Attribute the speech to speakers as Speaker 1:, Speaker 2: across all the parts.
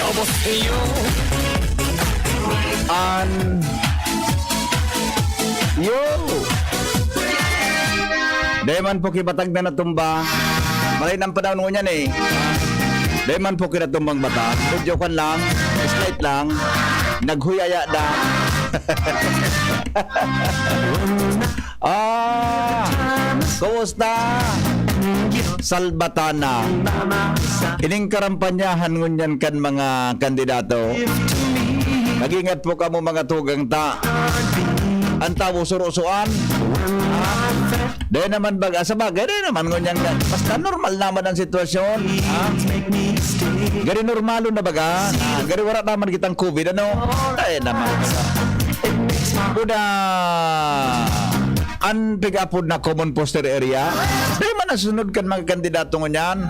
Speaker 1: 여보세요.
Speaker 2: Yo! Dahil po kibatag na natumba. Malay ng panahon mo niyan eh. Dahil po kinatumbang bata. Medyo kan lang, slight lang. Naghuyaya na. Kumusta? Salbatana. Ining karampanyahan ngunyan kan mga kandidato. Nag-ingat po ka mo mga tugang ta. Ang tawo surusuan. Dahil naman baga sa bagay, dahil naman ngunyan basta normal naman ang sitwasyon. Gari normalo na baga. Gari wala naman kitang COVID, ano? Dahil naman. Buda unpick-upod na common poster area. Dahil man nasunod kan mga kandidato ngunyan.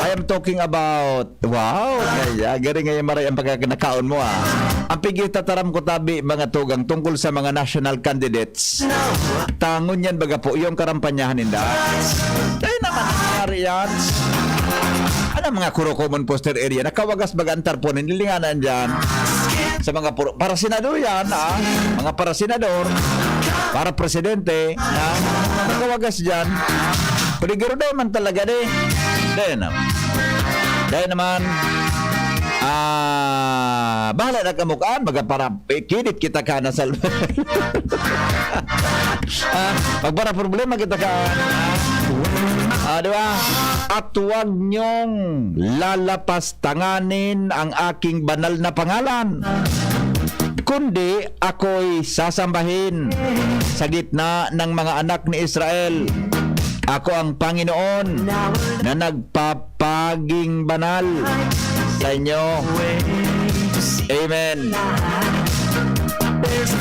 Speaker 2: I am talking about, wow, kaya gari ngayon maray ang pagkakinakaon mo Ang pigi tataram ko tabi mga tugang tungkol sa mga national candidates. Tangon yan baga po yung karampanyahan ninda. Dahil naman nangyari yan. Ano mga kuro common poster area? Nakawagas baga ang tarponin, nilinganan dyan. Sa mga para senador yan, mga para senador, para presidente, nakawagas dyan. Kuligero dahil man talaga dahil naman bahala na kamukaan baga para kinit kita ka na sa magpara problema kita ka diba? At huwag nyong lalapas tanganin ang aking banal na pangalan, kundi ako'y sasambahin sa gitna ng mga anak ni Israel. Ako ang Panginoon na nagpapaging banal sa inyo. Amen.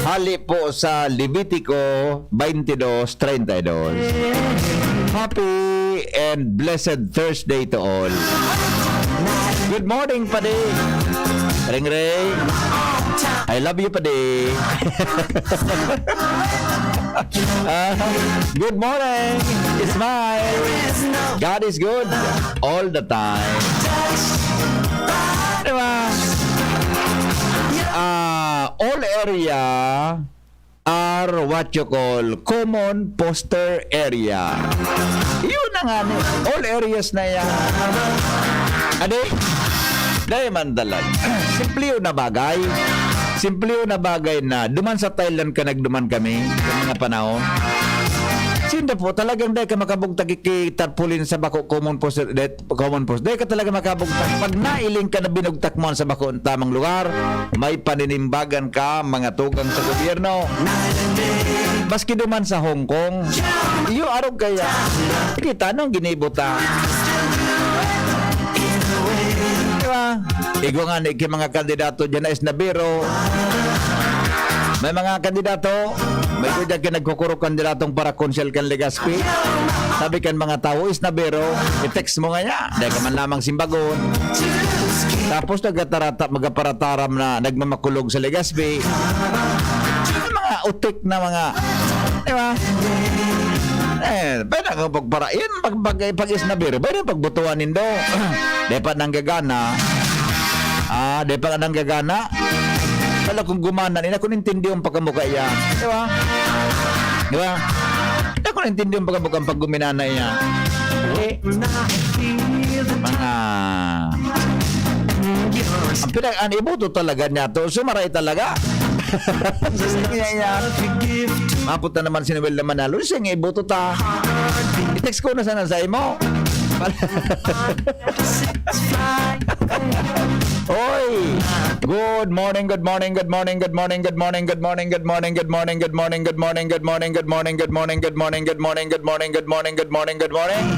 Speaker 2: Hali po sa Levitico 22:32. Happy and blessed Thursday to all. Good morning, Padi. Ring Ring. I love you, Padi. Good morning. Smile. God is good all the time. Diba? All area are what you call common poster area. Yun na nga. All areas na yan. Adi? Dahil man dalag. Simple yun na bagay. Simple yun na bagay na duman sa Thailand ka nagduman kami sa mga panahon. Sinda po talagang dahil ka makabugtag ikitarpulin sa bako common post. Dahil ka talaga makabugtag. Pag nailing ka na binugtak mo sa bako ang tamang lugar, may paninimbagan ka mga tugang sa gobyerno. Maski duman sa Hong Kong, iyo araw kaya. Kita nung ginibuta. Igo nga ni mga kandidato dyan na Isnabiro. May mga kandidato, may kudya ka nagkukuro kandidatong para konsyel kan Legazpi. Sabi kan mga tao, Isnabiro, i-text mo nga niya. Dahil ka man lamang simbagon. Tapos magaparataram na nagmamakulog sa Legazpi. Mga utik na mga, di ba? Pwede nga pagparain pag Isnabiro, pwede pagbutuan nindo. Depa nang gagana. Depa nang gagana. Kala kung gumana nila, kung intindi yung pagkamuka yan. Di ba? Di ba? Kaya kung intindi yung pagkamuka ang pagguminana yan. Mga ang pinag ibuto talaga niya to. Sumaray talaga. Mapunta naman si Noel na Manalo. Siya nga ibuto ta. I-text ko na sana sa imo. Oy! Good morning, good morning, good morning, good morning, good morning, good morning, good morning, good morning, good morning, good morning, good morning, good morning, good morning, good morning, good morning, good morning, good morning, good morning, good morning.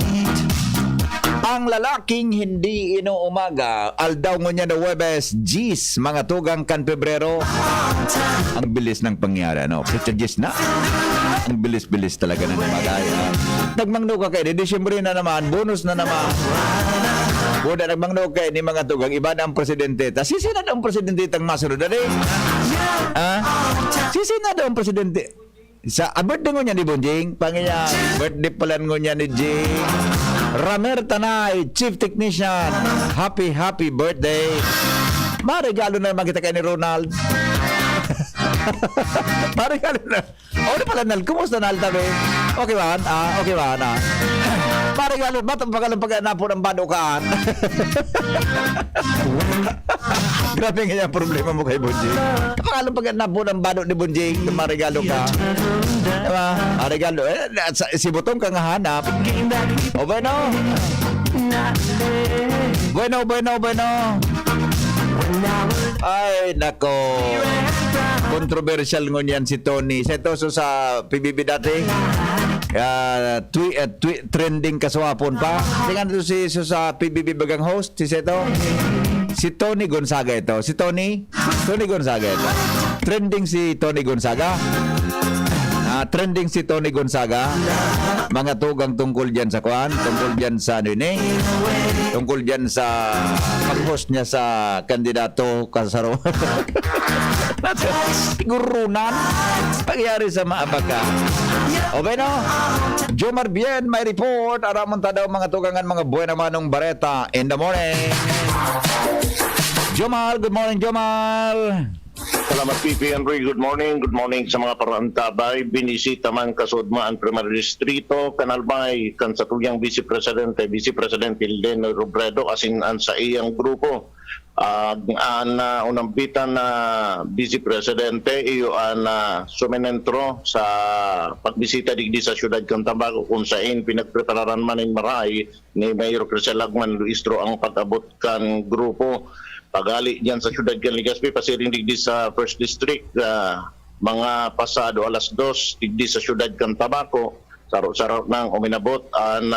Speaker 2: Ang lalaking hindi inuumaga, aldaw ngunya na Webes, Gis, mga tugang kan Pebrero. Ang bilis ng pangyari, no? Pwede Gis na. Ang bilis-bilis talaga na namagay. Nagmangno ka kayo, Disyembre na naman, bonus na naman. Buda nagmangno kayo ni mga tugang, iba na ang presidente. Ta sisi na daw ang presidente itang masunod na rin. Sisi na daw ang presidente. Sa birthday ngo niya ni Bonjing, pangiya, birthday pala ngo niya ni Jing. Ramer Tanay, Chief Technician. Happy birthday. Marigalo na naman kita kay ni Ronald. Marigalo na. O, di pala, Nal. Kumusta, Nal, tabi? Okay ba? Okay ba? Marigalo. Ba't ang pagkalampag na po ng badukaan? Grabe nga yung problema mo kay Bonjing. Pagkalampag na po ng bado ni Bonjing, marigalo ka. Diba? Marigalo. Si Butong ka nga hanap. O, bueno. Bueno. Ay, nako. Controversial ngunyan si Tony. Seto so sa PBB dati. Trending kaswapon pa. Tingnan ito si sa PBB bagang host, si Seto. Si Tony Gonzaga ito. Si Tony Gonzaga ito. Trending si Tony Gonzaga. Trending si Tony Gonzaga. Mga tugang tungkol dyan sa kwan, tungkol dyan sa tungkol dyan sa pag-host niya sa kandidato kasaro. Gurunan. Pagyari sa maabaga. O bueno, Jomar Bien, may report. Aramonta daw mga tugangan mga buena manong bareta in the morning. Jomal, good morning, Jomal.
Speaker 1: Salamat, PP Henry. Good morning sa mga parantabay. Binisita man kasudma ang Primer Distrito, kanalbay kan sa tuyang Vice Presidente Leno Robredo asin an sa iyang grupo. Unampitan na Vice Presidente iyo an sumenentro sa pagbisita digdi sa siyudad Cantabaco kung saan pinagprepararan man ng maray ni Mayor Crisel Lagman Luistro ang pag-abot kan grupo. Pagali diyan sa siyudad kan Legazpi, pasiring digdi sa First District, mga pasado alas 2 digdi sa siyudad kan Tabaco, sarot-sarot nang uminabot ang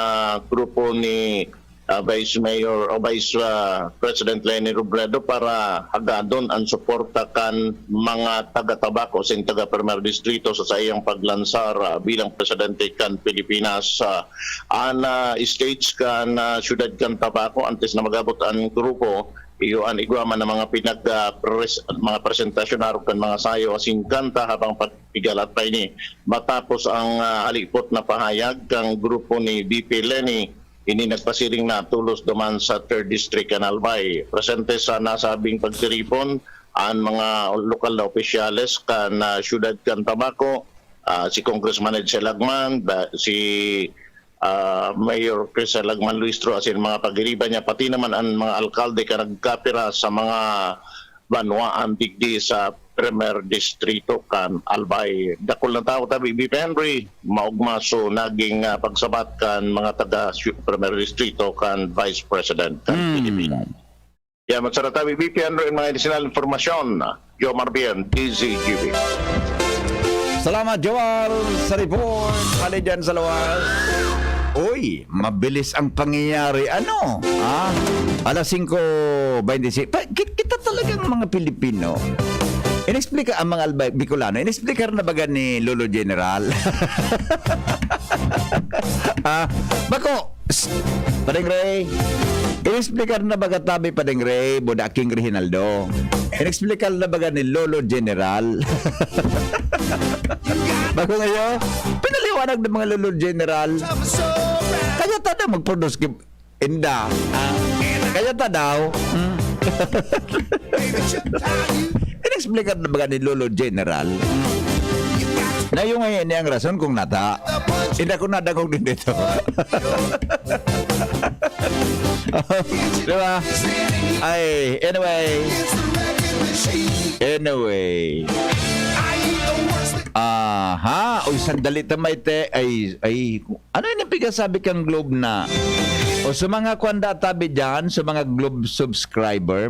Speaker 1: grupo ni Vice Mayor o Vice President Leni Robredo para hagadon ang suporta kan mga taga-Tabaco sa taga-Primer Distrito sa iyang paglansar bilang presidente kan Pilipinas. Stage kan siyudad kan Tabaco antes na magabot ang grupo. Iyo ang igwaman ng mga mga presentasyon aron kan mga sayo asing kanta habang pagpigalat pa ini matapos ang halipot na pahayag kang grupo ni VP Leni ini nagpasiring na tulos duman sa 3rd District Canalbay. Presente sa nasabing pagtiripon ang mga lokal na opisyales kan siyudad kan Tabaco, si Congressman Edsel Lagman, si Mayor Crisel Lagman Luistro asin mga pagiriba niya, pati naman ang mga alkalde ka nagkapira sa mga banwaan digdi sa Primer Distrito kan Albay. Dakol na tao tabi BP Henry maugmaso naging pagsabat kan mga taga Primer Distrito kan Vice President kan Pilipinas. Kaya magsara tabi BP Henry mga additional informasyon. Jomar Bien, DZGB.
Speaker 2: Salamat, Joel, sa report. Kali dyan sa luwas. Uy, mabilis ang pangyayari. Ano? Alas 5:26. Kita talagang mga Pilipino. Inexplika ang mga Bicolano. Inexplika na baga ni Lolo General. Bako, Padeng Ray. Inexplika na baga tabi Padeng Ray, Boda King Reginaldo. Inexplika na baga ni Lolo General. Bako ngayon, pinaliwanag ng mga Lolo General. Kaya tada mag-produce inda. Kaya tada in-explica na baga ni Lolo General na yung ngayon niyang rason kung nata hindi ko nadagog din dito. Diba? Ay, anyway uy, sandali tamay te ay ano yung sabi kang Globe na o sa mga kwanda tabi dyan, sa mga Globe subscriber,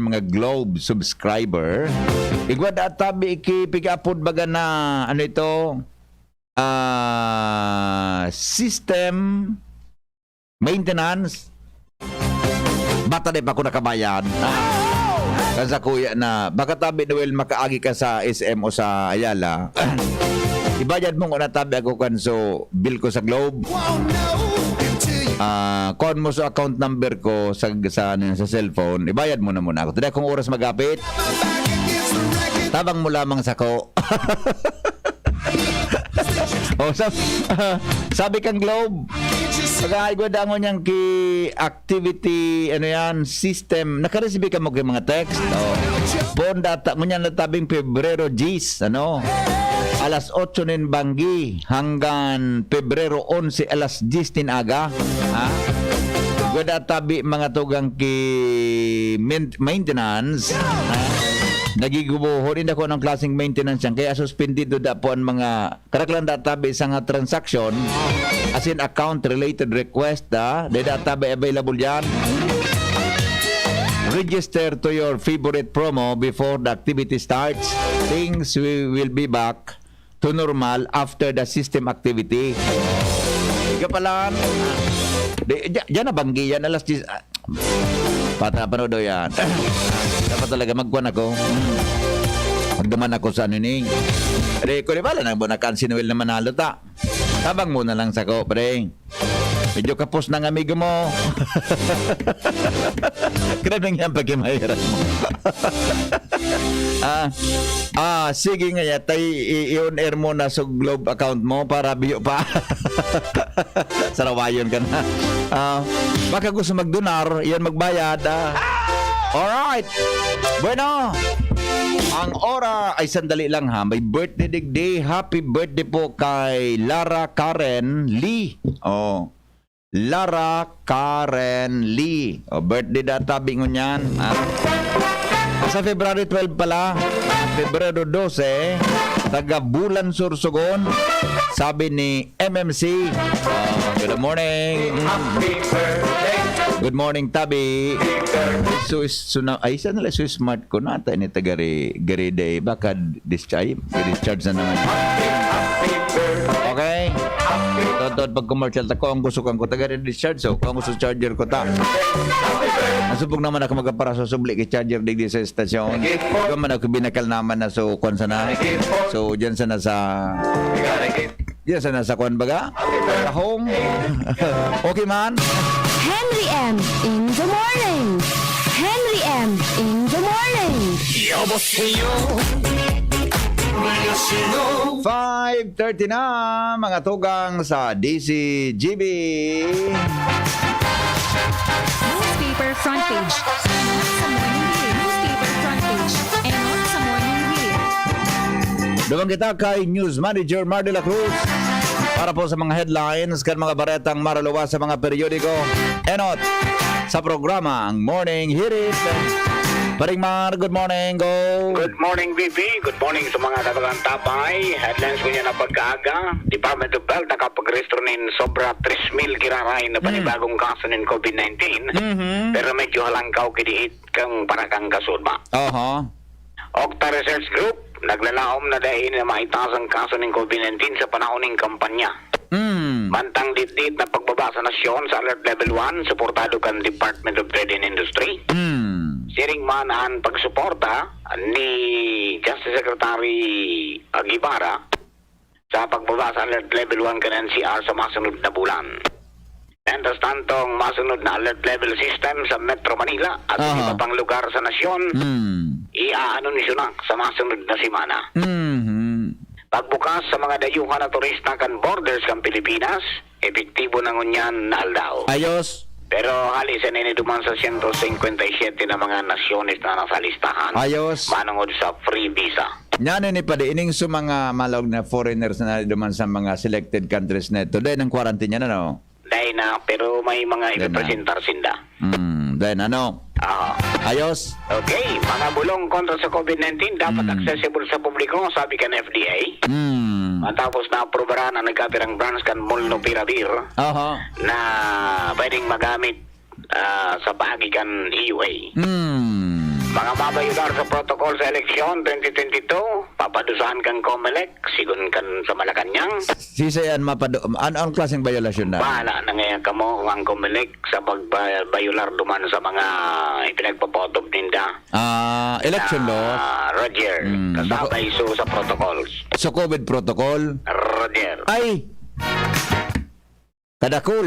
Speaker 2: igwad at tabi ikipigapod baga na ano ito system maintenance bata na pa ako nakabayad sa kuya na baka tabi Noel makaagi ka sa SM o sa Ayala ibayad mo na tabi ako kanso bill ko sa Globe kon mo sa account number ko sa cellphone ibayad mo na muna ako tada kung oras magapit tabang mo lamang sa ko o Oh, sabi kang Globe, pag-aigwa dangon niyang ki activity, ano yan, system. Nakareceive ka mo kay mga text. Oh. Pon data mo niyan natabing Pebrero 10, ano? Alas 8 nin banggi hanggang Pebrero 11 alas 10 nin aga. Ha? Gwada tabi mga tugang ki maintenance. Ha? Nagigubuho rin ako ng klaseng maintenance yan. Kaya suspendido da po ang mga karaklan databi sa nga transaction as in account related request databi available yan. Register to your favorite promo before the activity starts. Things will be back to normal after the system activity. Ika pala. Diyan na banggi yan alas 10. Panood daw yan. Dapat talaga magkuhan ako. Magdaman ako sa ano ni. Pre, ko bala nang bunakan si Noel na manalo ta. Tabang muna lang sa ko, pre. Medyo kapos ng amigo mo. Grabe nga pagkimahirap mo. Sige nga yatay i-on air mo na sa Globe account mo para biyo pa. Sarawayon ka na. Baka gusto magdonar, yan magbayad. Alright. Bueno. Ang ora ay sandali lang ha. May birthday digday. Happy birthday po kay Lara Karen Lee. Oh. Lara Karen Lee. O, birthday data bingon yan. Sa February 12 pala, February 12, taga Bulan Sursogon, sabi ni MMC. Good morning. Happy birthday. Good morning, Tabi. Ay, saan nila so smart ko na? Tayo ni tagari day. Baka discharge na naman. Okay? Totoo, pag commercial ta ko, ang gusto kang ko taga-discharge. So, kung gusto charger ko ta. Nasubog naman ako magapara sa subli kay charger digdi sa estasyon. Kung man ako binakal naman na so, kung sana. So, dyan sana sa... Diyan sana sa kwan baga? Kahong? Okay man?
Speaker 3: Henry M. in the morning. Henry M. in the morning.
Speaker 2: 5:30 na mga tugang sa DCGB.
Speaker 4: Newspaper front page. Sa morning review. Newspaper front page. And sa morning review.
Speaker 2: Dumang kita kay News Manager Mar de la Cruz para po sa mga headlines kan mga baretang maralawa sa mga periodiko. Enot sa programa ang Morning Hirit. Paring Mar, good morning, go!
Speaker 5: Good morning, VP. Good morning sa mga kagalantabay. Headlines ko niya na pagkaaga. Department of Health nakapag-restro nin sobra 3,000 kiraray na panibagong kaso ng COVID-19. Pero medyo halangkaw kidiit kang parakang kasudma. Octa Research Group, naglalaom na dahil na maitaas ang kaso ng COVID-19 sa panahon ng kampanya. Mantang ditdit na pagbaba sa nasyon sa Alert Level 1, suportado kan Department of Trade and Industry. Siring man ang pagsuporta ni Justice Secretary Aguibara sa pagbaba sa Alert Level 1 kan NCR sa masunod na bulan. Mientras tanto, ang masunod na alert level system sa Metro Manila at sa iba pang lugar sa nasyon, i-aanunisyo na sa masunod na simana. Pagbukas sa mga dayuhan na turista kan borders kan Pilipinas, epektibo na ngunyan na aldaw.
Speaker 2: Ayos.
Speaker 5: Pero halis na duman sa 157 na mga nasyones na nasa listahan.
Speaker 2: Ayos.
Speaker 5: Manungod sa free visa.
Speaker 2: Yan ni pala ining sa mga malog na foreigners na duman sa mga selected countries na ito. Dahil ang quarantine yan, ano?
Speaker 5: Dahil na, pero may mga ipipresentar sinda.
Speaker 2: Dahil ano? Ayos.
Speaker 5: Okay, mga bulong kontra sa COVID-19 dapat accessible sa publiko, sabi kan FDA. Matapos na aprobaran ang nagkapirang branch kan Molnupiravir na pwedeng magamit sa bahagi kan EUA. Mga mabayudar sa protocol sa eleksyon 2022, papadusahan kang COMELEC, sigun kan sa Malacanang.
Speaker 2: Sisayan anong klaseng violasyon na?
Speaker 5: Bahala na ngayon kamo kung ang COMELEC sa pagbayular duman sa mga ipinagpapotob ninda.
Speaker 2: Election law?
Speaker 5: Roger, kasabay so sa protocols.
Speaker 2: Sa COVID protocol?
Speaker 5: Roger.
Speaker 2: Ay! Kadakul.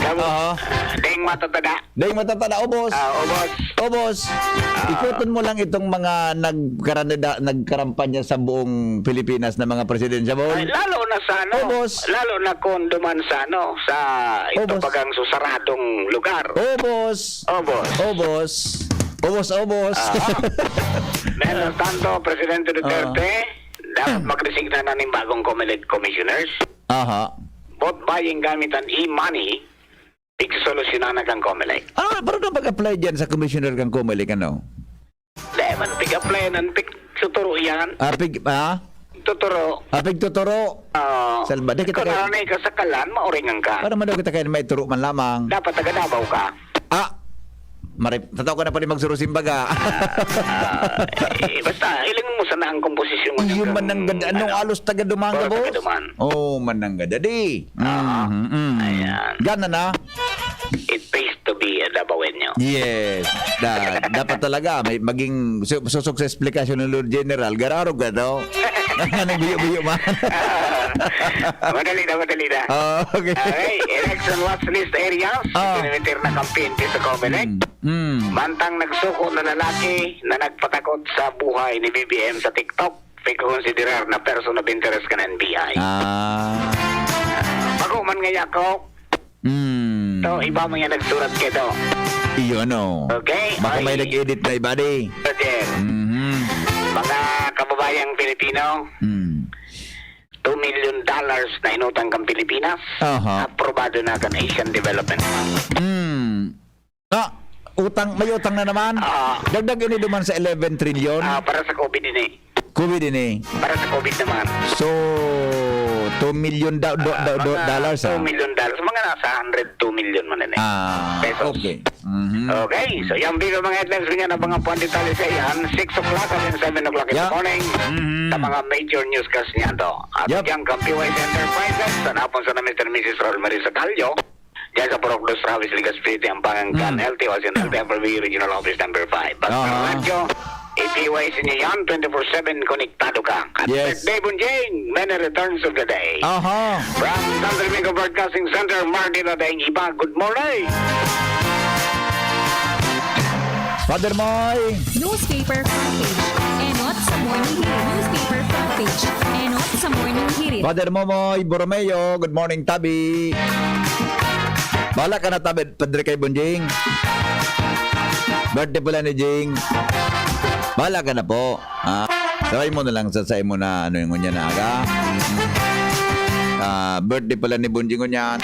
Speaker 5: Kamu,
Speaker 2: Oo.
Speaker 5: ding matatada.
Speaker 2: Dahil matatanda, obos.
Speaker 5: Ubos.
Speaker 2: Obos. Ikutin mo lang itong mga nagkarampanya sa buong Pilipinas na mga presidensya mo.
Speaker 5: Ay, lalo na sa ano,
Speaker 2: Ubos.
Speaker 5: lalo na kung duman sa ano, sa ito
Speaker 2: Ubos.
Speaker 5: pagang susaradong lugar.
Speaker 2: Obos.
Speaker 5: Ubos.
Speaker 2: Obos. Obos, obos.
Speaker 5: Meron tanto, Presidente Duterte, dapat magresigna na ng bagong COMELEC commissioners.
Speaker 2: Aha.
Speaker 5: Both buying gamit ang e-money, solusyonan na kang COMELEC.
Speaker 2: Ano, paano na mag-apply dyan sa commissioner kang Comelec, ano?
Speaker 5: Dahil man pick-apply ng tuturo yan.
Speaker 2: Apig, ha?
Speaker 5: Tuturo.
Speaker 2: Apig tuturo. Salba, di kita
Speaker 5: Kung
Speaker 2: kaya,
Speaker 5: naranay ka sa kalan, mauringan ka.
Speaker 2: para man daw kita kaya may turo man lamang.
Speaker 5: Dapat taga-Davao ka.
Speaker 2: Tataw ka na pa rin magsurusimbaga.
Speaker 5: Basta, ilang mo sana ang komposisyon mo.
Speaker 2: Iyo man nang ganda. Anong alos taga dumanga, boss?
Speaker 5: Taga-duman.
Speaker 2: Oh, man nang ganda di.
Speaker 5: Ayan.
Speaker 2: Gana na.
Speaker 5: It pays to be a Davaoenyo.
Speaker 2: Yes. Dapat talaga may maging susok sa explanation ng Lord General. Gararog ka daw. Anong biyo-biyo man.
Speaker 5: Madali na.
Speaker 2: Okay.
Speaker 5: Okay, election watch list areas. Kilometer na campaign sa COMELEC. Mantang nagsuko na lalaki na nagpatakot sa buhay ni BBM sa TikTok. Pagkonsiderar na person of interest ka ng NBI. Bago man ngaya ko, to iba mo yan nagsurat kayo.
Speaker 2: Iyo ano.
Speaker 5: Okay?
Speaker 2: Baka may
Speaker 5: Ay.
Speaker 2: nag-edit na iba di.
Speaker 5: Roger, mga kababayang Pilipino, $2 million na inutang kang Pilipinas.
Speaker 2: Aha.
Speaker 5: Aprobado na kan Asian Development Bank.
Speaker 2: May utang na naman. Dagdag ini duman sa 11 trillion.
Speaker 5: Para sa COVID din eh.
Speaker 2: COVID din eh.
Speaker 5: Para sa COVID naman.
Speaker 2: So, $2 million dollars.
Speaker 5: 2 million dollars. Mga nasa 102 million man na pesos.
Speaker 2: Okay.
Speaker 5: Okay, so yung bigo mga headlines rin yan ang mga puwan detalye sa iyan 6 o'clock and 7 o'clock in the
Speaker 2: Yeah.
Speaker 5: morning sa mga major newscasts niya to. At
Speaker 2: Yup.
Speaker 5: yung PYS Enterprises sa napon sa na Mr. and Mrs. Rol Marisa Calio diyan sa Purok Dos Travis Ligaspriti ang pangangkan LTO sa LTFRB Regional Office Number 5. Basta radyo, PYS niyo yan 24/7 konektado ka. At
Speaker 2: Yes.
Speaker 5: birthday Bunjing, many returns of the day.
Speaker 2: Aha.
Speaker 5: From San Domingo Broadcasting Center, Martina Daing Iba, good morning!
Speaker 2: Father Moy.
Speaker 4: Newspaper front page. Enot sa morning hirit. Newspaper front page. Enot sa morning hirit.
Speaker 2: Father Momoy Borromeo. Good morning, Tabi. Bala ka na, Tabi. Padre kay Bonjing. Birthday pala ni Jing. Bala ka na po. Sabay mo na lang sasay mo na ano yung ngunyan na aga. Birthday pala ni Bonjing ngunyan.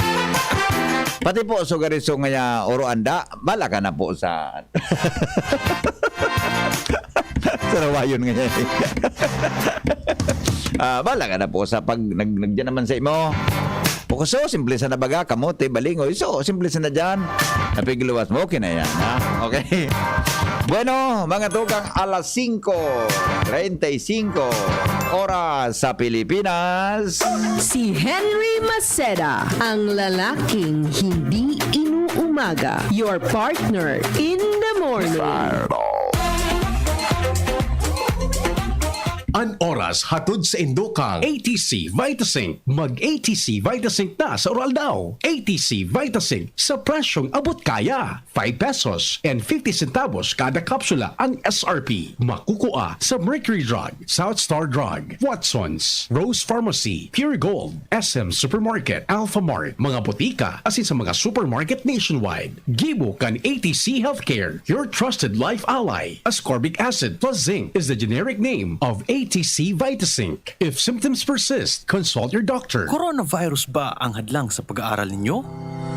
Speaker 2: Pati po sugariso ngaya oro anda. Bala ka na po sa... Sarawayon nga yan. Bala ka na po sa pag nagdyan naman sa imo. Pukuso, simple sa nabaga, kamote, balingoy. So, simple sa na dyan. Napigluwas mo, okay na yan. Ha? Okay. Bueno, mga tukang alas 5:35 oras sa Pilipinas.
Speaker 6: Si Henry Maceda, ang lalaking hindi inuumaga. Your partner in the morning.
Speaker 7: An oras hatod sa Indokang ATC Vitasync. Mag-ATC Vitasync na sa oral daw. ATC Vitasync sa presyong abot kaya. 5 pesos and 50 centavos kada kapsula ang SRP. Makukuha sa Mercury Drug, South Star Drug, Watson's, Rose Pharmacy, Pure Gold, SM Supermarket, Alpha Mart, mga botika, asin sa mga supermarket nationwide. Gibo kan ATC Healthcare, your trusted life ally. Ascorbic acid plus zinc is the generic name of ATC Vitasync. If symptoms persist, consult your doctor.
Speaker 8: Coronavirus ba ang hadlang sa pag-aaral ninyo?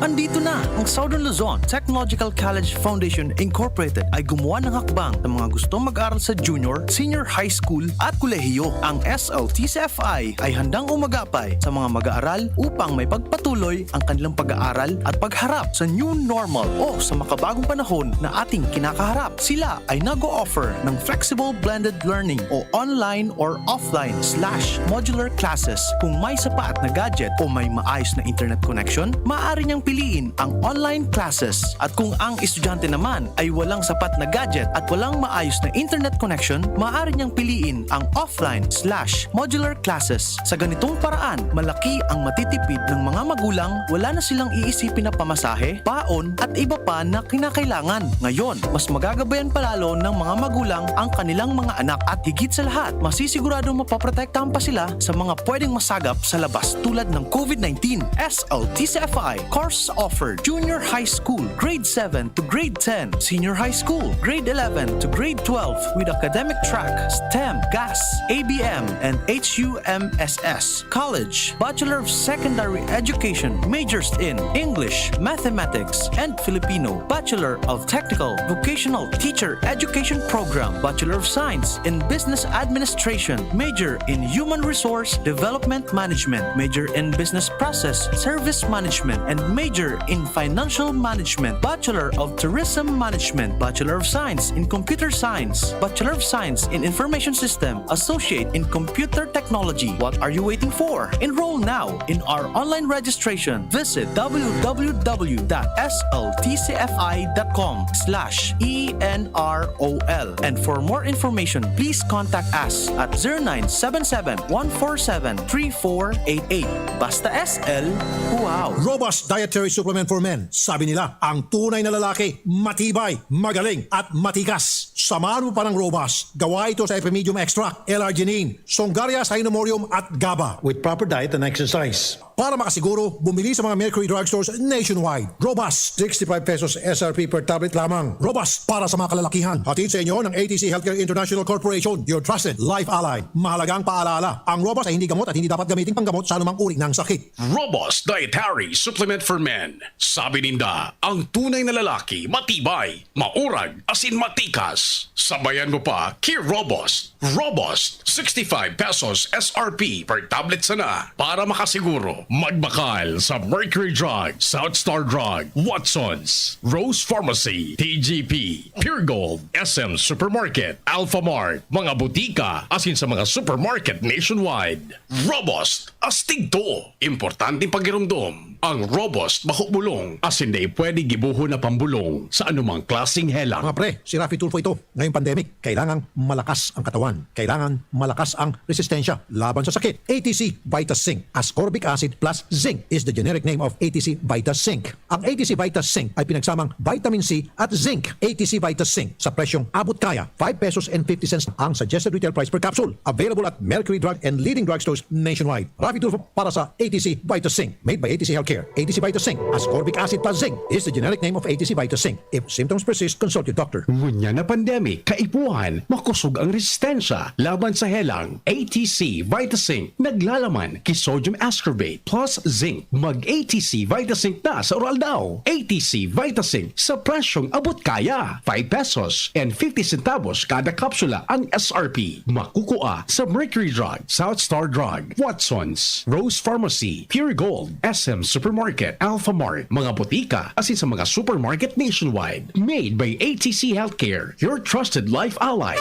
Speaker 8: Andito na ang Southern Luzon Technological College Foundation Incorporated ay gumawa ng hakbang sa mga gustong mag-aral sa junior, senior high school at kolehiyo. Ang SLTCFI ay handang umagapay sa mga mag-aaral upang may pagpatuloy ang kanilang pag-aaral at pagharap sa new normal o sa makabagong panahon na ating kinakaharap. Sila ay nag-o-offer ng flexible blended learning o online online or offline/modular classes. Kung may sapat na gadget o may maayos na internet connection, maaari niyang piliin ang online classes. At kung ang estudyante naman ay walang sapat na gadget at walang maayos na internet connection, maaari niyang piliin ang offline/modular classes. Sa ganitong paraan, malaki ang matitipid ng mga magulang, wala na silang iisipin na pamasahe, paon at iba pa na kinakailangan. Ngayon, mas magagabayan palalo ng mga magulang ang kanilang mga anak at higit sa lahat, masisiguradong mapaprotektahan pa sila sa mga pwedeng masagap sa labas tulad ng COVID-19. SLTCFI courses offered: Junior High School, Grade 7 to Grade 10, Senior High School, Grade 11 to Grade 12 with academic track, STEM, GAS, ABM, and HUMSS. College, Bachelor of Secondary Education, majors in English, Mathematics, and Filipino. Bachelor of Technical Vocational Teacher Education Program, Bachelor of Science in Business Administration, major in Human Resource Development Management, major in Business Process Service Management, and major in Financial Management. Bachelor of Tourism Management, Bachelor of Science in Computer Science, Bachelor of Science in Information System, Associate in Computer Technology. What are you waiting for? Enroll now in our online registration. Visit www.sltcfi.com/ENROL. And for more information, please contact us at 0977-147-3488. Basta SL, wow!
Speaker 9: Robust Dietary Supplement for Men. Sabi nila, ang tunay na lalaki, matibay, magaling, at matikas. Samahan mo pa ng Robust. Gawa ito sa Epimedium Extract, L-arginine, Songaria Cynomorium at GABA. With proper diet and exercise. Para makasiguro, bumili sa mga Mercury Drugstores nationwide. Robust, 65 pesos SRP per tablet lamang. Robust para sa mga kalalakihan. Hatid sa inyo ng ATC Healthcare International Corporation, your trusted life ally. Mahalagang paalala, ang Robust ay hindi gamot at hindi dapat gamitin panggamot sa anumang uri ng sakit.
Speaker 7: Robust Dietary Supplement for Men. Sabi ninda, ang tunay na lalaki, matibay, maurag, asin matikas. Sabayan mo pa, Key Robust. Robust, 65 pesos SRP per tablet sana. Para makasiguro, magbakal sa Mercury Drug, South Star Drug, Watsons, Rose Pharmacy, TGP, Pure Gold, SM Supermarket, Alpha Mart, mga butika, asin sa mga supermarket nationwide. Robust, astig to. Importanteng pagirumdum. Ang Robust mahubulong, asin na pwede gibuho na pambulong sa anumang klaseng helang.
Speaker 9: Mga pre, si Rafi Tulfo ito. Ngayong pandemic, kailangang malakas ang katawan. Kailangan malakas ang resistensya laban sa sakit. ATC Vitasync. Ascorbic acid plus zinc is the generic name of ATC Vitasync. Ang ATC Vitasync ay pinagsamang vitamin C at zinc. ATC Vitasync sa presyong abot kaya, 5 pesos and 50 cents ang suggested retail price per capsule. Available at Mercury Drug and leading drugstores nationwide. Rafi Tulfo para sa ATC Vitasync. Made by ATC Healthcare. ATC Vitasync. Ascorbic acid plus zinc is the generic name of ATC Vitasync. If symptoms persist, consult your doctor.
Speaker 7: Ngunya na pandemic, kaipuhan, makusog ang resistensya laban sa helang. ATC Vitasync naglalaman kay sodium ascorbate plus zinc. Mag-ATC Vitasync na sa oral daw. ATC Vitasync sa presyong abot kaya. 5 pesos and 50 centavos kada kapsula ang SRP. Makukuha sa Mercury Drug, South Star Drug, Watsons, Rose Pharmacy, Pure Gold, SM Supermarket, Alpha Mart, mga butika, asin sa mga supermarket nationwide. Made by ATC Healthcare, your trusted life ally.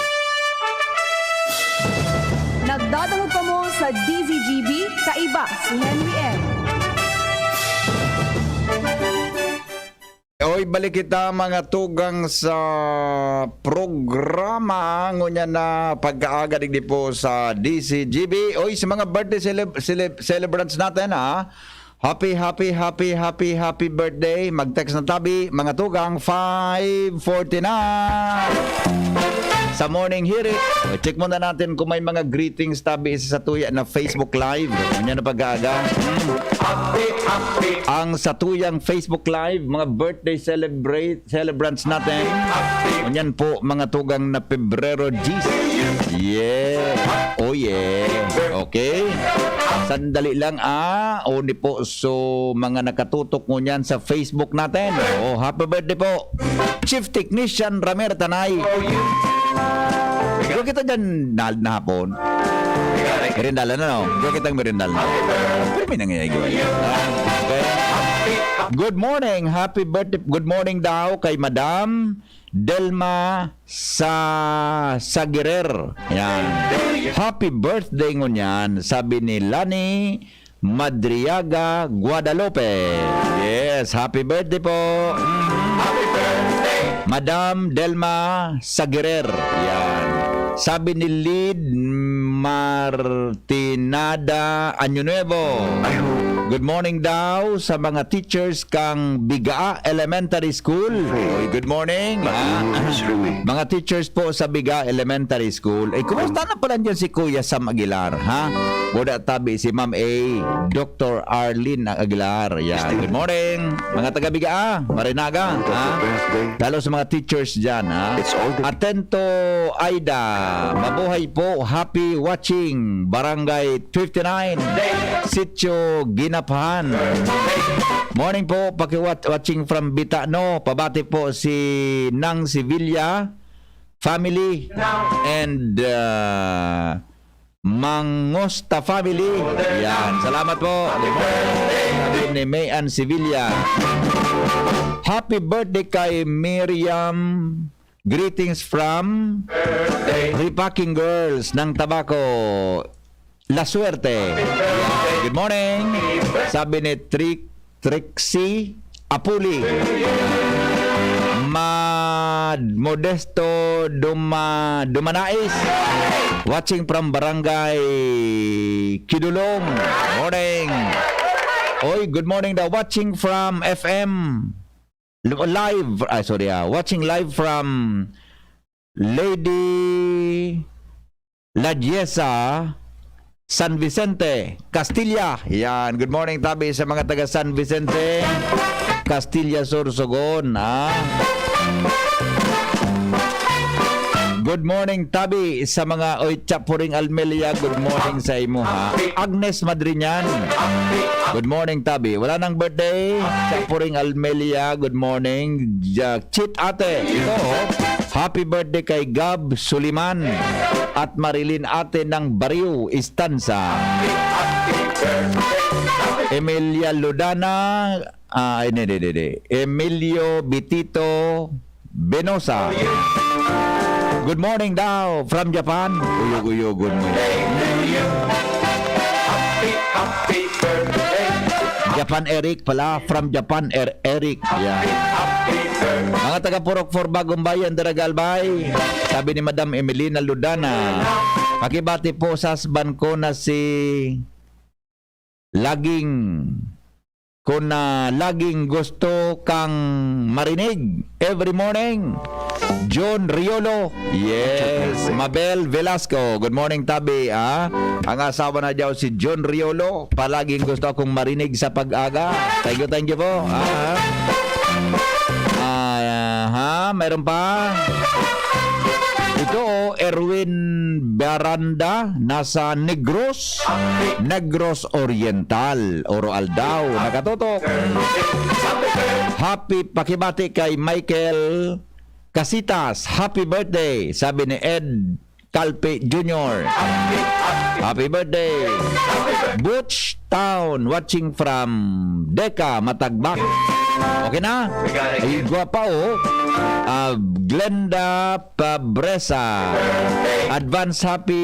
Speaker 6: Nagdadahog pa mo sa DZGB, kaiba si Henry M.
Speaker 2: Oy, balik kita mga tugang sa programa ngunya na pagkaaga digdi po sa DCGB. Oy, sa mga birthday celebrants natin ha. Happy birthday. Mag-text na tabi mga tugang 549. Sa morning hearing, check muna natin kung may mga greetings tabi sa tuya na Facebook Live. Ganyan na pag-aga. Ang satuyang Facebook Live, mga birthday celebrants natin. Ganyan po mga tugang na Pebrero 10. Yeah. Oh yeah. Okay. Sandali lang Oni po so mga nakatutok mo niyan sa Facebook natin. Oh, happy birthday po. Chief Technician Ramer Tanay. Kung kita dyan na hapon. Merindala na no? Kung kitang merindala na. Pero may nangyayagawa. Okay. Good morning, happy birthday. Good morning daw kay Madam Delma Sagirer. Yan. Happy birthday ngunyan, sabi ni Lani Madriaga Guadalupe. Yes, happy birthday po. Happy birthday, Madam Delma Sagirer. Yan. Sabi ni Lid Martinada Año Nuevo. Good morning daw sa mga teachers kang Bigaa Elementary School. Oy, good morning. Mga teachers po sa Bigaa Elementary School. Kumusta na pala dyan si Kuya Sam Aguilar, ha? Buda tabi si Ma'am A, Dr. Arlene Aguilar. Yan. Good morning. Mga taga Bigaa, Marinaga, ha? Lalo sa mga teachers dyan, ha? Atento Aida. Mabuhay po. Happy watching. Barangay 59. Sitio Ginapahan. Morning po, watching from Bitano. Pabati po si Nang Sevilla family and Mangosta family. Yan, salamat po. Sabi ni Mayan Sevilla. Happy birthday kay Miriam. Greetings from Repacking Girls ng Tabaco. La Suerte. Good morning. Sabi ni Trixie Apuli. Modesto Dumanais. Watching from Barangay Kidulong. Morning. Oy, good morning daw. Watching from FM. Live. Watching live from Lady Ladiesa San Vicente, Castilla. Yan. Good morning, tabi sa mga taga San Vicente, Castilla, Sorsogon. Good morning, tabi sa mga Chapuring Almelia. Good morning sa imo, ha? Agnes Madriñan. Good morning, tabi. Wala nang birthday. Chapuring Almelia. Good morning. Chit ate. Ito, happy birthday kay Gab Suliman at Marilyn ate ng Bariu, Istanza. Emilia Ludana, Emilio Bitito Benosa. Good morning daw from Japan. Uyog, good morning. Japan Eric pala, from Japan Eric. Yeah. Mga taga Purok for Bagong Bayan, Daragalbay. Sabi ni Madam Emelina Ludana. Pakibati po sa husband ko na si laging gusto kang marinig every morning. John Riolo. Yes. Mabel Velasco. Good morning, tabi. Ang asawa na daw si John Riolo. Palaging gusto akong marinig sa pag-aga. Thank you po. Mayroon pa. Ito, Erwin Baranda, nasa Negros Oriental, Oroal daw, nakatutok. Happy pakibati kay Michael Casitas, happy birthday, sabi ni Ed Calpe Jr. Happy birthday. Butch Town, watching from Deca, Matagbak. Okay na? Ay, guwapa Glenda Pabresa. Advance happy.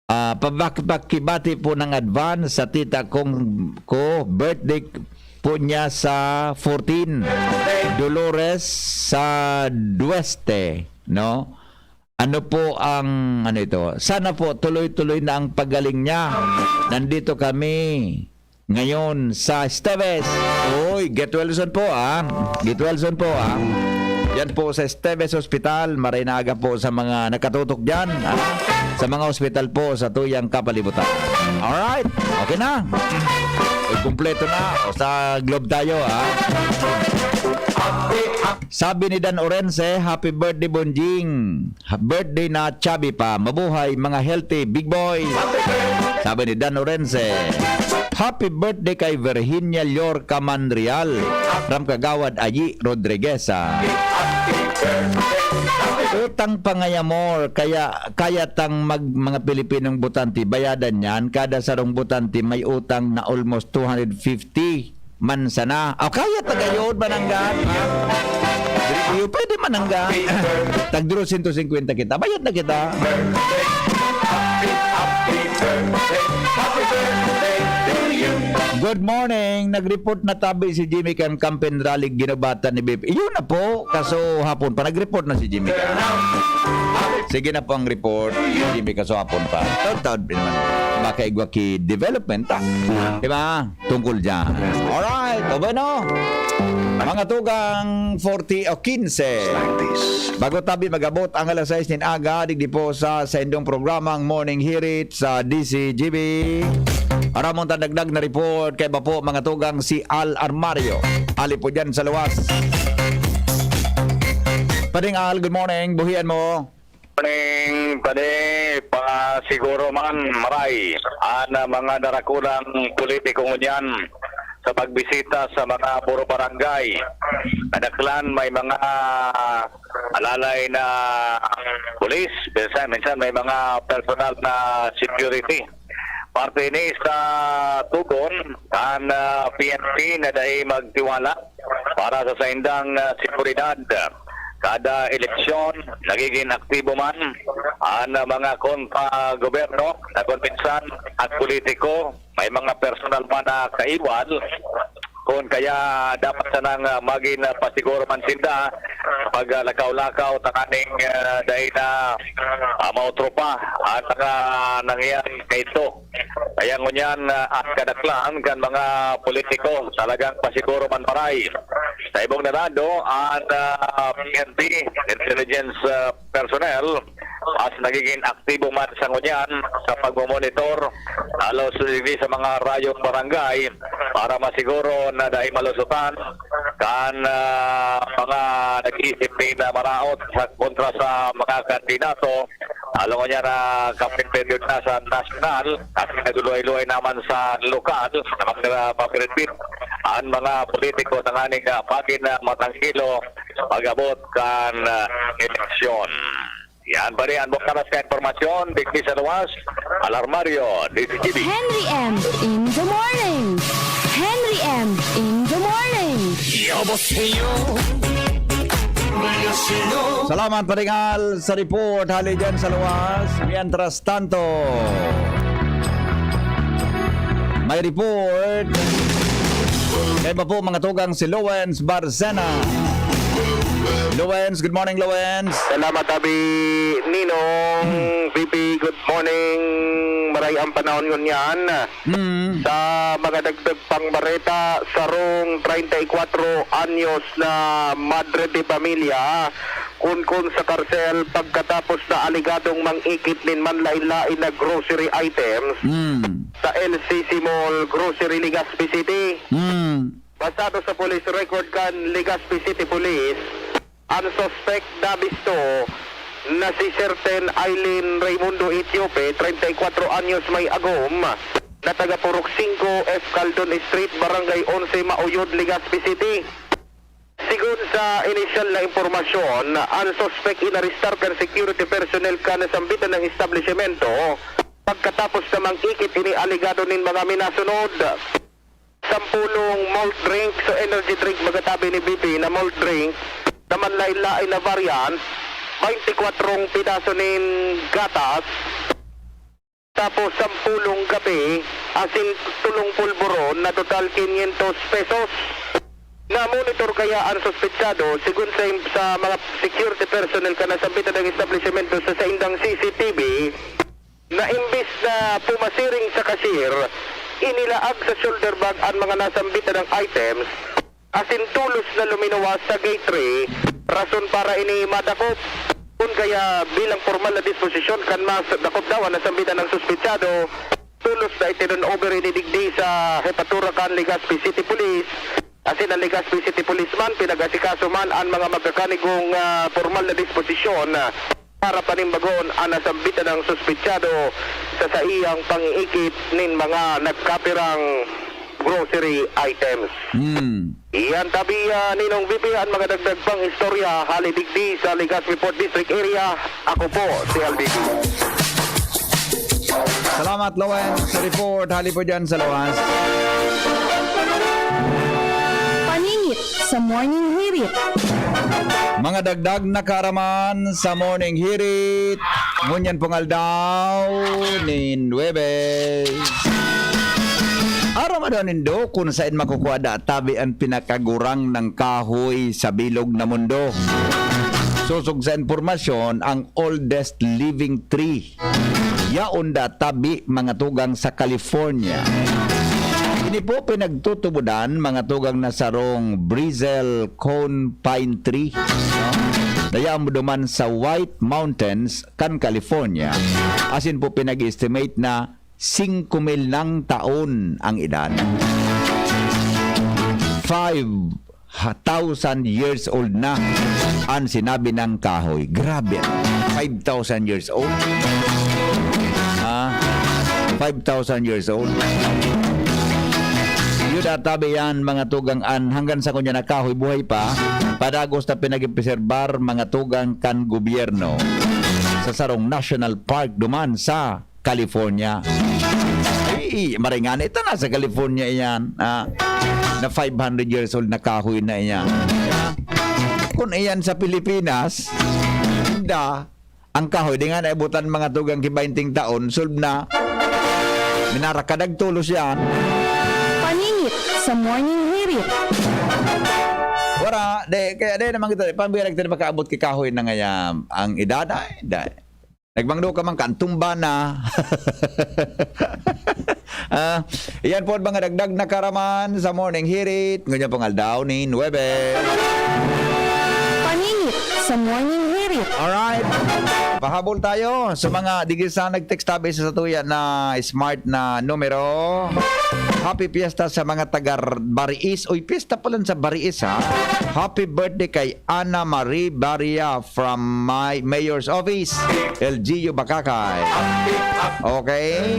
Speaker 2: Pabakibati po ng advance sa tita kong birthday po niya sa 14. Dolores sa Dueste, no? Ano po ang ito? Sana po tuloy-tuloy na ang paggaling niya. Nandito kami ngayon sa Esteves. Oy, get well soon po Get well soon po Yan po sa Esteves Hospital, Marinaga po sa mga nakatutok diyan, sa mga hospital po sa tuyang kapalibutan. Alright, okay na. Kumpleto na. O sa globe tayo Sabi ni Dan Orense, happy birthday Bonjing. Birthday na chubby pa. Mabuhay mga healthy big boys. Sabi ni Dan Orense. Happy birthday kay Virginia Llorca Manrial from Kagawad Ayi Rodriguez. Utang pangayamor, kaya tang mga Pilipinong butante bayadan yan. Kada sarong butante may utang na almost 250 Mansana. O kaya tagayod mananggan. Diri ko pwede mananggan. Tagduro 150 kita. Bayad na kita. Good morning. Nag-report na tabi si Jimmy kan campaign rally ginabatan ni BP. Iyon na po. Kaso hapon pa. Nag-report na si Jimmy kan. Sige na po ang report. Jimmy kaso hapon pa. Taon-taon naman. Makaigwa ki development. Diba? Tungkol dyan. Alright. O bueno. Mga tugang 40 o 15. Bago tabi magabot ang alas 6 nin aga. Digdi po sa indong programang Morning Hirit sa DCGB. Aramong tadagdag na report kay ba po mga tugang si Al Armario. Ali po dyan sa luwas. Pading Al, good morning. Buhian mo.
Speaker 5: Morning, pade, pa siguro man maray ana mga narakunang politiko ngunyan sa pagbisita sa mga puro barangay. Kadaklan may mga alalay na pulis, minsan may mga personal na security. Parte ini sa tugon ang PNP na dahil magtiwala para sa saindang seguridad. Kada eleksyon, nagiging aktibo man ang mga kontra-goberno na konpinsan at politiko. May mga personal man na kaiwal kung kaya dapat sanang maging pasiguro man sila pag lakaw-lakaw takaning dahil na mautropa at nangyayari kay ito. Kaya ngunyan at kadaklaan kan mga politiko talagang pasiguro man maray. Sa ibong narado ang PNP, intelligence personnel, as nagiging aktibo man sa ngunyan sa pagmumonitor lalo sa mga rayong barangay para masiguro na dahil malusutan kan mga nag-iisip na maraot sa kontra sa mga kandidato. Alam ko niya na campaign period na sa national at naguluay-luay naman sa lokal na mga papiritpit ang mga politiko ng aning pagin na matangkilo pag-abot kan eleksyon. Yan pa rin ang bukaras ka informasyon. Digdi sa luwas, Alarmario, DCGB.
Speaker 3: Henry M. in the morning. Henry M. in the morning.
Speaker 2: Salamat Padingal sa report. Hali dyan sa luwas. Mientras tanto, may report kaya ba po mga tugang si Lowens Barcena. Lowens, good morning Lowens.
Speaker 5: Salamat Abi Ninong, VP, good morning. Maray ang panahon ngunyan. Sa mga dagdag pang bareta sarong 34 anyos na madre de pamilya kun sa karsel pagkatapos na aligadong mangikit nin manlain-lain na grocery items sa LCC Mall, Grocery, Legazpi City. Basado sa police record kan Legazpi City Police, ang suspect na bisto na si Certain Eileen Raimundo Etiope, 34 anyos may agom, na taga Purok 5 F. Caldon Street, Barangay 11, Mauyod, Legazpi City. Sigun sa initial na impormasyon, ang suspect inaristar kan security personnel ka na sambitan ng establishmento pagkatapos na mangikit ini aligado nin mga minasunod. 10 malt drink, so energy drink magatabi ni BP na malt drink, naman lain-lain na variant, 24 pidaso nin gatas, tapos 10 gabi, asin tulong pulburon na total 500 pesos. Na-monitor kaya ang suspetsado, sigun sa mga security personnel ka na sambitan ng establishmento sa saindang CCTV, na imbis na pumasiring sa cashier, inilaag sa shoulder bag ang mga nasambitan ng items, asin tulos na luminawas sa gate 3, rason para ini madakop. Kung kaya bilang formal na disposisyon kan mas dakop daw ang nasambitan ng suspetsado, tulos na itinun over inidigdi sa Hepatura kan Legazpi City Police. Asin ang Legazpi City Policeman, pinag-asikaso man ang mga magkakanigong formal na disposisyon para panimbagon ang nasambitan ng suspetsado sa saiyang pangiikit nin mga nagkapirang grocery items. Iyan tabi ninong VP ang mga dagdag pang istorya halidigdi sa Legazpi Port District area. Ako po si LBB.
Speaker 2: Salamat Lowens sa report. Hali po dyan sa luwas.
Speaker 3: sa morning hirit.
Speaker 2: Mga dagdag na karaman sa morning hirit. Ngunyan pungaldaw ni Nuebes. Araw mo nindo kung saan makukuha da tabi ang pinakagurang ng kahoy sa bilog na mundo. Susog sa informasyon ang oldest living tree. Yaon da tabi mga tugang sa California. Ini po pinagtutubudan mga tugang na sarong Brazil cone pine tree. No? Daya mo duman sa White Mountains, California. Asin po pinag-estimate na 5,000 taon ang edad. 5,000 years old na ang sinabi ng kahoy. Grabe. 5,000 years old. 5,000 years old. Yun atabi yan mga tugang an hanggang sa kunya na kahoy buhay pa. Padagos na pinag-preserbar mga tugang kan gobyerno sa sarong National Park duman sa California. Ay, maringan ito na sa California yan. Na 500 years old na kahoy na iyan. Kung iyan sa Pilipinas, ang kahoy di nga naibutan mga tugang ki 20 taon, sulb na minarakadag tulos yan.
Speaker 3: Paninit sa morning hirit.
Speaker 2: Wala, kaya naman kita, pambirag tayo makaabot kay kahoy na ngayam ang edad ay, nagbangdo ka man kantumba na. Iyan po mga dagdag na karaman sa morning hirit. Ganyan pong aldaw ni Nuebe.
Speaker 3: Paninit sa morning hirit.
Speaker 2: Alright. Pahabol tayo sa mga digisa nag-text tabi sa tuya na smart na numero. Happy Fiesta sa mga taga Bariis. Uy, fiesta pala sa Bariis ha. Happy birthday kay Ana Marie Baria from my mayor's office. LGU Bakakay. Okay.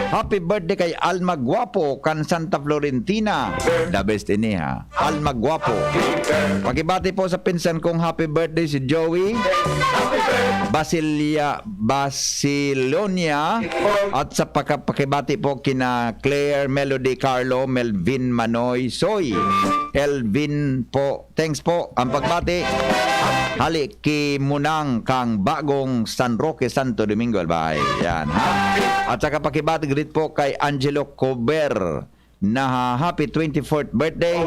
Speaker 2: Happy birthday kay Alma Guapo kan Santa Florentina. The best ini ha. Alma Guapo. Pakibati po sa pinsan kong happy birthday si Joey Basilonia at sa pakibati po kina Claire, Melody, Carlo, Melvin, Manoy, Soy, Elvin po. Thanks po ang pagbati. Hali ki munang kang bagong San Roque, Santo Domingo, Albay. Yan ha. At saka pakibati greet po kay Angelo Cober na happy 24th birthday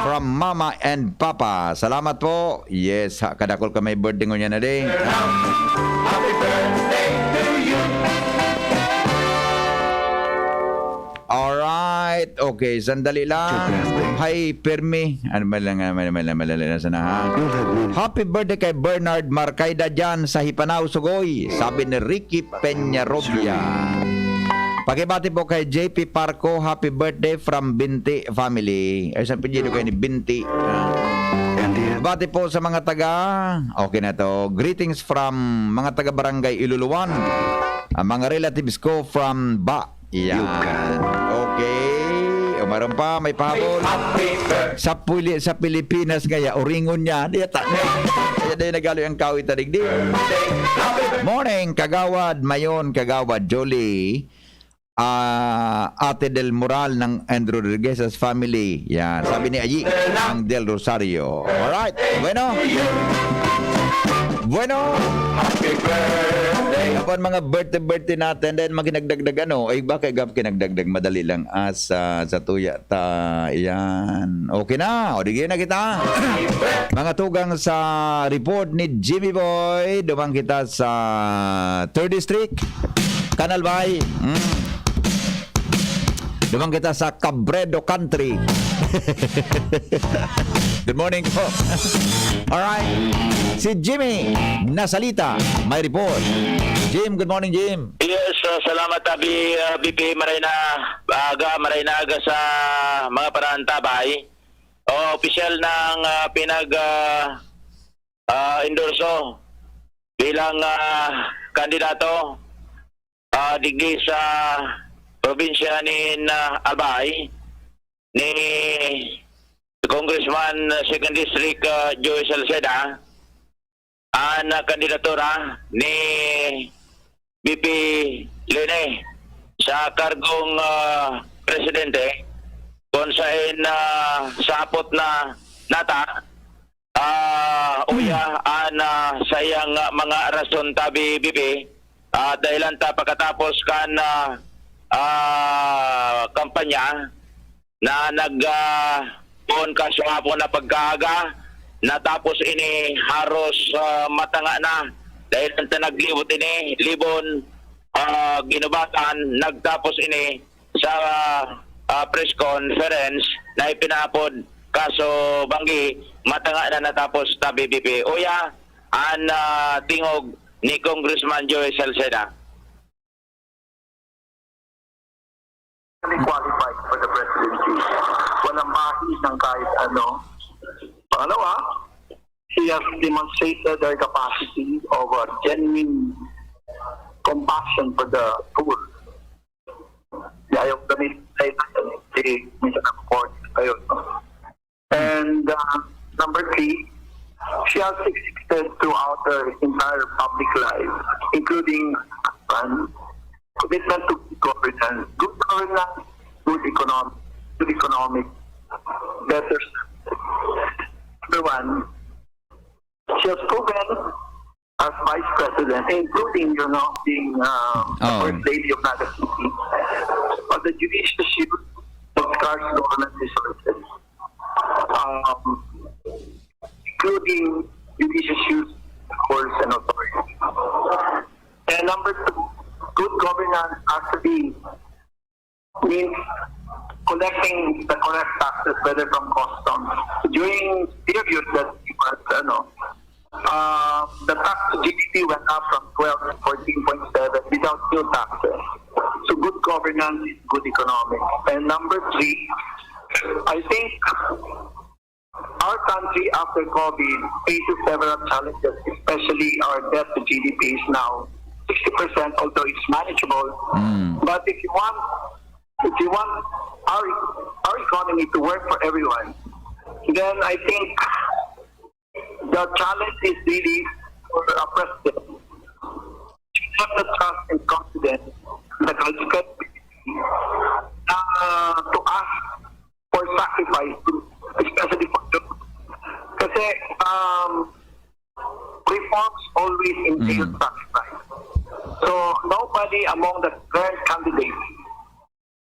Speaker 2: from Mama and Papa. Salamat po. Yes, kadakol ka may birthday ngunya na din. Happy birthday to you. Alright. Okay, sandali lang. Hi, Permi. Ano malala sana ha? Happy birthday kay Bernard Marcaida dyan sa Hipanao, Sugoy. Sabi ni Ricky Peñarobia. Pakibati po kay JP Parco, happy birthday from Binti family. Ay, saan pinili kayo ni Binti? Bati po sa mga taga, okay na to. Greetings from mga taga Barangay Iluluwan. Ang mga relatives ko from Yan. Okay. O meron pa, may pahabol. Sa Pilipinas kaya, oringon niya. Kaya din nagalo yung kawit na digdi. Morning, Kagawad Mayon, Kagawad Jolie. Ate Del Moral ng Andrew Rodriguez's family. Yan. Sabi ni Ayi ng Del Rosario. Alright. Bueno. Happy birthday. Kapag mga birthday natin, then maginagdagdag ay bakit kinagdagdag madali lang sa tuya ta. Yan. Okay na. O digyan na kita. Mga tugang sa report ni Jimmy Boy. Dumang kita sa 3rd District. Canal Bay. Dumang kita sa Cabredo Country. Good morning po. Alright. Si Jimmy Nasalita, may report. Jim, good morning, Jim.
Speaker 5: Yes, salamat tabi BP maray na aga sa mga parantabay. Opisyal ng endorso bilang kandidato digdi sa probinsya ni Albay ni Congressman 2nd District Joey Salceda ang kandidatura ni BP Lene sa kargong presidente kung saan sapot na nata uya sa iyang mga rason tabi bibi dahilan ta pagkatapos kan kampanya na on kasuhapo na pagkaaga natapos ini haros matanga na dahil ta naglibot ini libon ginubatan nagtapos ini sa press conference na ipinapod kaso banggi matanga na natapos ta BBP uya tingog ni Congressman Joey Salceda.
Speaker 10: Qualified for the presidency. Walang mahis ng kahit ano. Pangalawa, she has demonstrated her capacity of genuine compassion for the poor. Ayaw kami sa ito, minsan ang support kayo. And number 3, she has existed throughout her entire public life, including commitment to good governance, good economic, better. Number 1, she has proven as vice president, including being the first lady of Nagasaki, of the judicious of scarce government resources, including judicious use of force and authority. And number 2, good governance actually means collecting the correct taxes, whether from customs. During period that the tax to GDP went up from 12 to 14.7 without new taxes. So good governance is good economics. And number 3, I think our country after COVID faces several challenges, especially our debt to GDP is now 60%, although it's manageable. But if you want our economy to work for everyone, then I think the challenge is really for a president to have the trust and confidence, the credibility to ask for sacrifice, especially for the kasi reforms always entail sacrifice. So nobody among the current candidates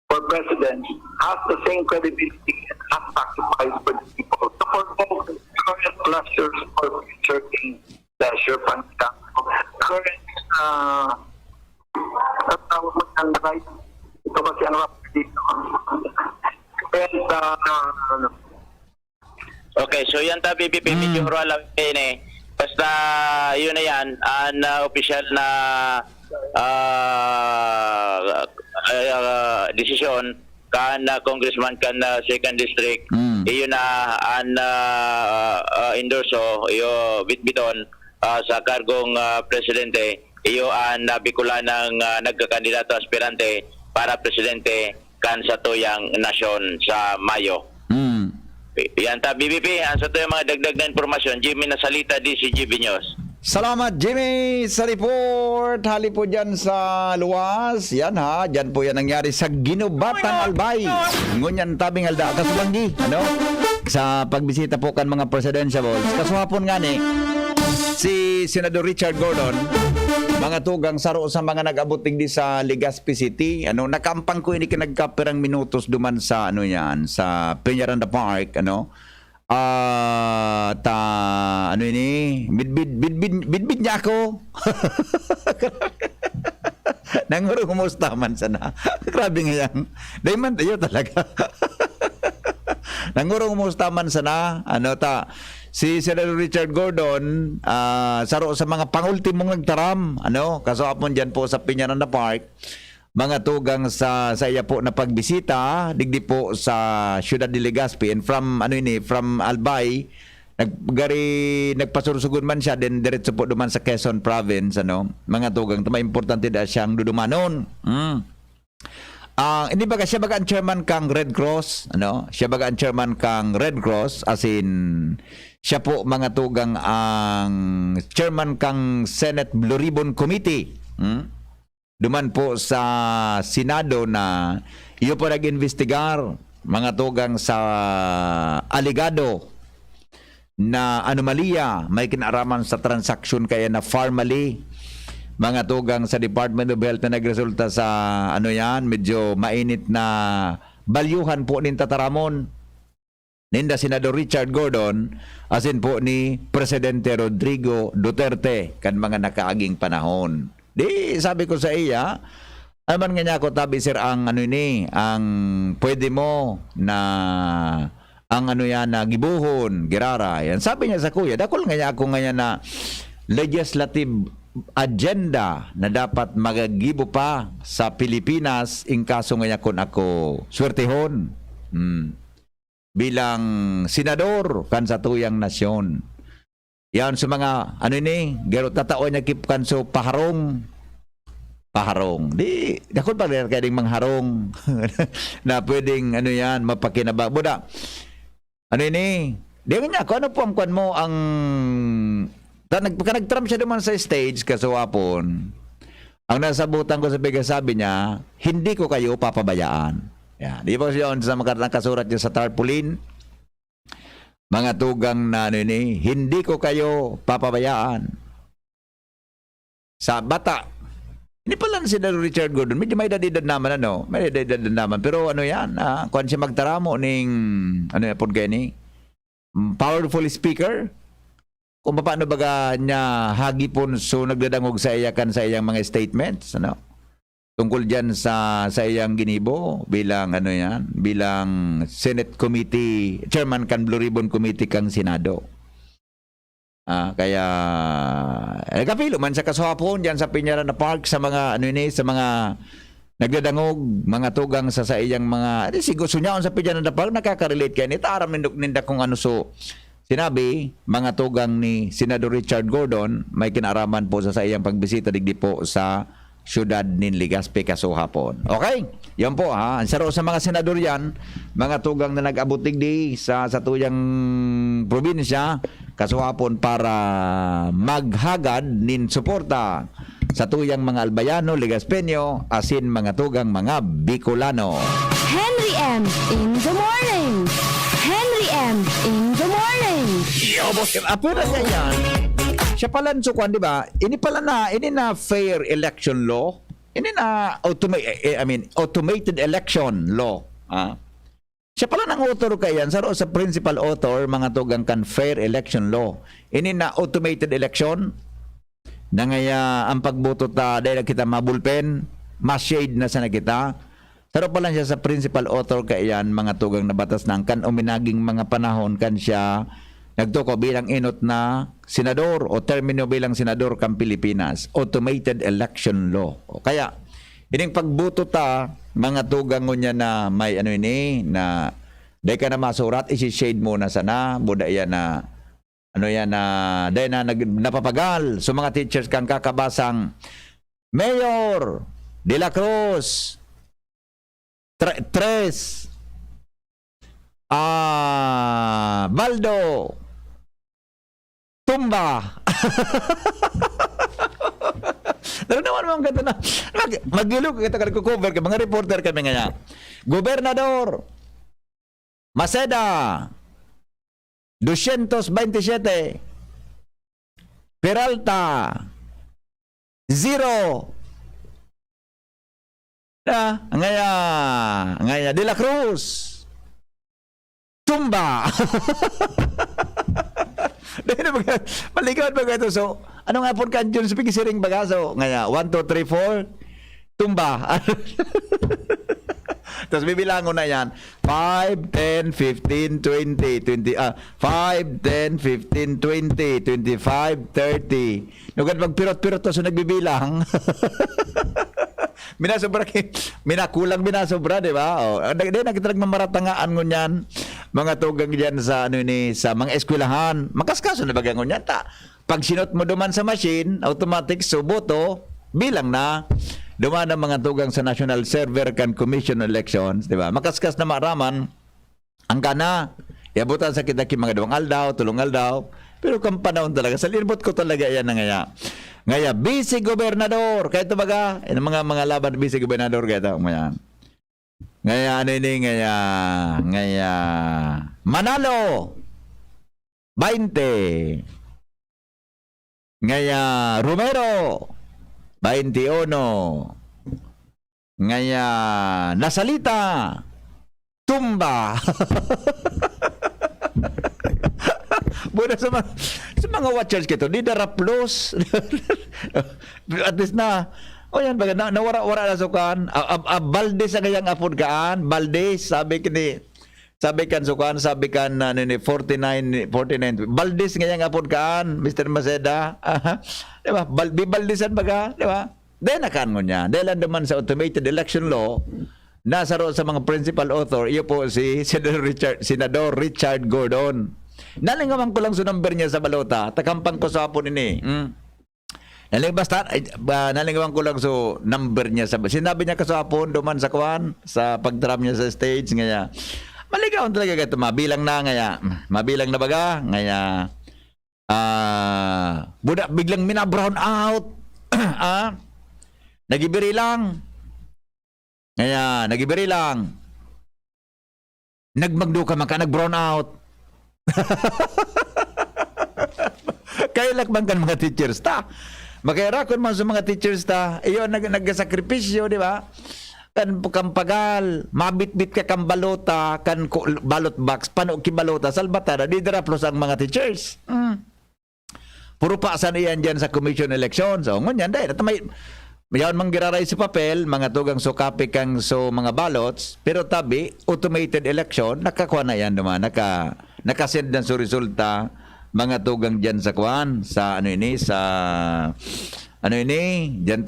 Speaker 10: for president has the same credibility and has sacrificed for the people. So for both current pleasures or future gain pleasure, current right, ito kasi ang rap dito. And
Speaker 5: Okay, so yan ta BBP medyo lang ini. Basta yun na yan ang official na desisyon kan congressman kan second district iyon na ang endorso iyo bitbiton sa kargong presidente iyo ang nabikulan ng nagkakandidato aspirante para presidente kan sa tuyang nasyon sa Mayo. Yan ta BBP ang sa tuyang mga dagdag na impormasyon Jimmy Nasalita DCGB News.
Speaker 2: Salamat Jimmy sa report. Hali po dyan sa luwas. Yan ha, dyan po yan nangyari sa Ginubatan Albay. Ngunyan tabing alda kasubanggi. Ano? Sa pagbisita po kan mga presidentiables. Kasuhapon nga ni si Senador Richard Gordon mga tugang saro sa mga nag-abot di sa Legazpi City. Ano, nakampang ko ini kinagkapirang minutos duman sa ano yan, sa Peñaranda Park, ano. Ano ini? Bidbid niya ako. Nanguro kumusta man sana. Grabe nga yan. Dayman tayo talaga. Nanguro kumusta man sana. Ano ta? Si Senator Richard Gordon, saro sa mga pangultimong nagtaram, ano, kasapon diyan po sa Peñaranda Park, mga tugang sa iya po na pagbisita, digdi po sa Ciudad de Legazpi and from from Albay, nagpasursugon man siya din diretso po duman sa Quezon province, ano, mga tugang tama importante da siyang dudumanon. Hindi baga siya baga ang chairman kang Red Cross, ano? Siya baga ang chairman kang Red Cross, as in siya po mga tugang ang chairman kang Senate Blue Ribbon Committee. Duman po sa Senado na iyo po nag-investigar mga tugang sa aligado na anomalya may kinaraman sa transaksyon kaya na formally mga tugang sa Department of Health na nagresulta sa medyo mainit na balyuhan po nin tataramon ninda Senador Richard Gordon asin po ni Presidente Rodrigo Duterte kan mga nakaaging panahon. Di sabi ko sa iya, aman nga niya ako tabi sir ang ang pwede mo na ang na gibuhon, girara. Yan. Sabi niya sa kuya, dakol nga niya ako ngayon na legislative agenda na dapat magagibo pa sa Pilipinas in kaso nga niya kun ako swertehon. Bilang senador kan sa tuyang nasyon. Yan sa mga gero tatao niya kip kan so paharong. Di dakol pa rin kaya ding mangharong na pwedeng mapakinabang. Buda, di nga ako, ano po ang kwan mo ang nagtrump siya naman sa stage kasawapon. Ang nasabutan ko sa bigas sabi niya, hindi ko kayo papabayaan. Yeah. Di ba siya sa mga kasurat niya sa tarpaulin? Mga tugang na hindi ko kayo papabayaan. Sa bata, hindi pala si Richard Gordon, medyo may dadidad naman may dadidad naman. Pero kung siya magtaramo ning, po gani, powerful speaker, kung paano baga niya hagipon so nagdadangog sa iyakan sa iyang mga statements, tungkol dyan sa iyang ginibo bilang bilang Senate Committee, Chairman kan Blue Ribbon Committee kang Senado. Kaya kapilo man sa kaswapon diyan sa Piñera na Park sa mga sa mga nagdadangog mga tugang sa iyang mga siguro sunyaon sa Piñera na Park nakaka-relate kay ni taram ninda kung so sinabi mga tugang ni Senador Richard Gordon may kinaraman po sa iyang pagbisita digdi po sa siyudad nin Legazpi kasuhapon. Okay? Yan po Ang saro sa mga senador yan, mga tugang na nag-abot digdi sa tuyang probinsya kasuhapon para maghagad nin suporta sa tuyang mga Albayano, Legazpeño, asin mga tugang mga Bicolano.
Speaker 3: Henry M. in the morning. Henry M. in the morning.
Speaker 2: Apura niya yan. Siya pala di ba? Ini na fair election law. Ini na automated election law. Siya pala nang author kayan sa principal author mga tugang kan fair election law. Ini na automated election na ngaya ang pagboto dahil kita mabulpen, ma-shade na sa kita. Pero pala siya sa principal author kayan mga tugang na batas ng kan uminaging mga panahon kan siya nagtuko bilang inot na senador o termino bilang senador kang Pilipinas. Automated election law. Kaya, ining pagbuto mga tugang niya na may na dahil ka na masurat, isi-shade mo na sana, buda yan na dahil na napapagal. So mga teachers kang kakabasang Mayor De La Cruz, Tres, Baldo, Tumba. Pero naman mga ganda na magilog kita cover kay mga reporter kami nga. Gobernador Maceda 227 Peralta 0 ngaya De La Cruz Tumba. Maligawad ba ito? So, ano nga po kanjon sa pigisiring bagaso? Ngaya, 1, 2, 3, 4, tumba. Tapos bibilangon na yan. 5, 10, 15, 20, 5, 10, 15, 20, 25, 30. Nugad magpirot-pirot to so nagbibilang. Minakulang minasobra, di ba? Di nakita nagmamaratangaan ngunyan mga tugang diyan sa sa mga eskwelahan. Makaskaso na bagang ngunyan ta. Pag sinot mo duman sa machine, automatic suboto bilang na duman ang mga tugang sa National Server kan Commission on Elections, di ba? Makaskas na maraman ang kana. Iabutan sa kita mga 2 aldaw, 3 aldaw. Pero kung panahon talaga, sa linbot ko talaga yan na ngaya, vice gobernador, kahit ito baga, mga laban vice gobernador, kahit ito, Ngaya ngaya Manalo 20. Ngaya Romero 21. Ngaya Nasalita Tumba. Buda sa mga watchers kito, di dara plus. At least na, o yan, baga, nawara-wara na sukan. Baldes ang kayang apod kaan. Baldes, sabi kan sukan, sabi kan 49. Baldes ngayang apod kaan, Mr. Maceda. Di ba? Bibaldesan baga, di ba? Dahil nakaan mo niya. Dahil naman sa automated election law, nasa roon sa mga principal author, iyo po si Senador Richard Gordon. Nalingawan ko lang sa number niya sa balota. Takampang ko sa hapon ini. Nalingawan ko lang sa number niya sa sinabi niya kasapon duman sa kuan sa pagdram niya sa stage ngaya. Maligaw talaga ito. Mabilang na baga ngaya. Budak biglang mina-brown out. Nagibiri lang. Nagmagduka man ka, nag-brown out. Kailak man kan mga teachers ta. Makayarakon man sa mga teachers ta. Iyon, nagsakripisyo, di ba? Kan kampagal, mabit-bit ka kang balota, kan balot box, paano kibalota, salbatara, di dara plus ang mga teachers. Puro pasan iyan dyan sa commission election. So, ngunyan, dahil, mayawan mang giraray sa papel, mga tugang sukapi kang so mga ballots, pero tabi, automated election, nakakuha na yan naman, nakasend na sa resulta, mga tugang dyan sa kuwan, sa dyan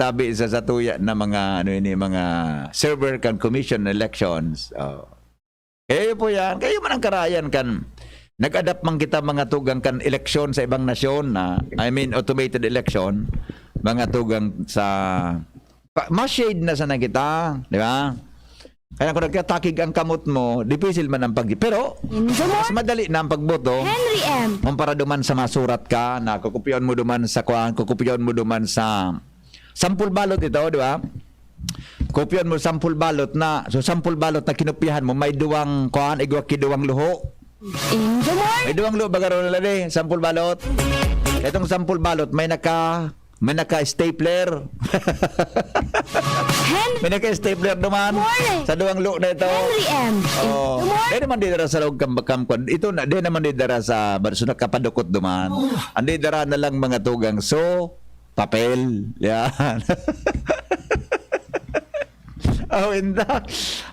Speaker 2: tabi sa tuya na mga, mga server kan commission elections. Kayo po yan, kayo man ang karayan kan, nag-adapt man kita mga tugang kan eleksyon sa ibang nasyon na, automated election, mga tugang sa ma-shade na sana kita, di ba? Kaya kung nagkatakig ang kamot mo, difficile man ang pero mas madali na ang pagboto.
Speaker 3: Henry M.
Speaker 2: Para duman sa masurat ka, na kukupiyon mo duman sa sampul balot ito, di ba? Kupiyon mo sampul balot na, so sampul balot na kinupihan mo, may duwang duwang luho.
Speaker 3: In the morning.
Speaker 2: May duwang luho, bagaro na lang sampul balot. Itong sampul balot, may naka-stapler. May naka-stapler duman sa duwang look na ito.
Speaker 3: Henry M.
Speaker 2: Di naman di dara sa log kambakam. Ito na, di naman di dara sa barso nakapadukot duman. Andi dara na lang mga tugang papel. Yan.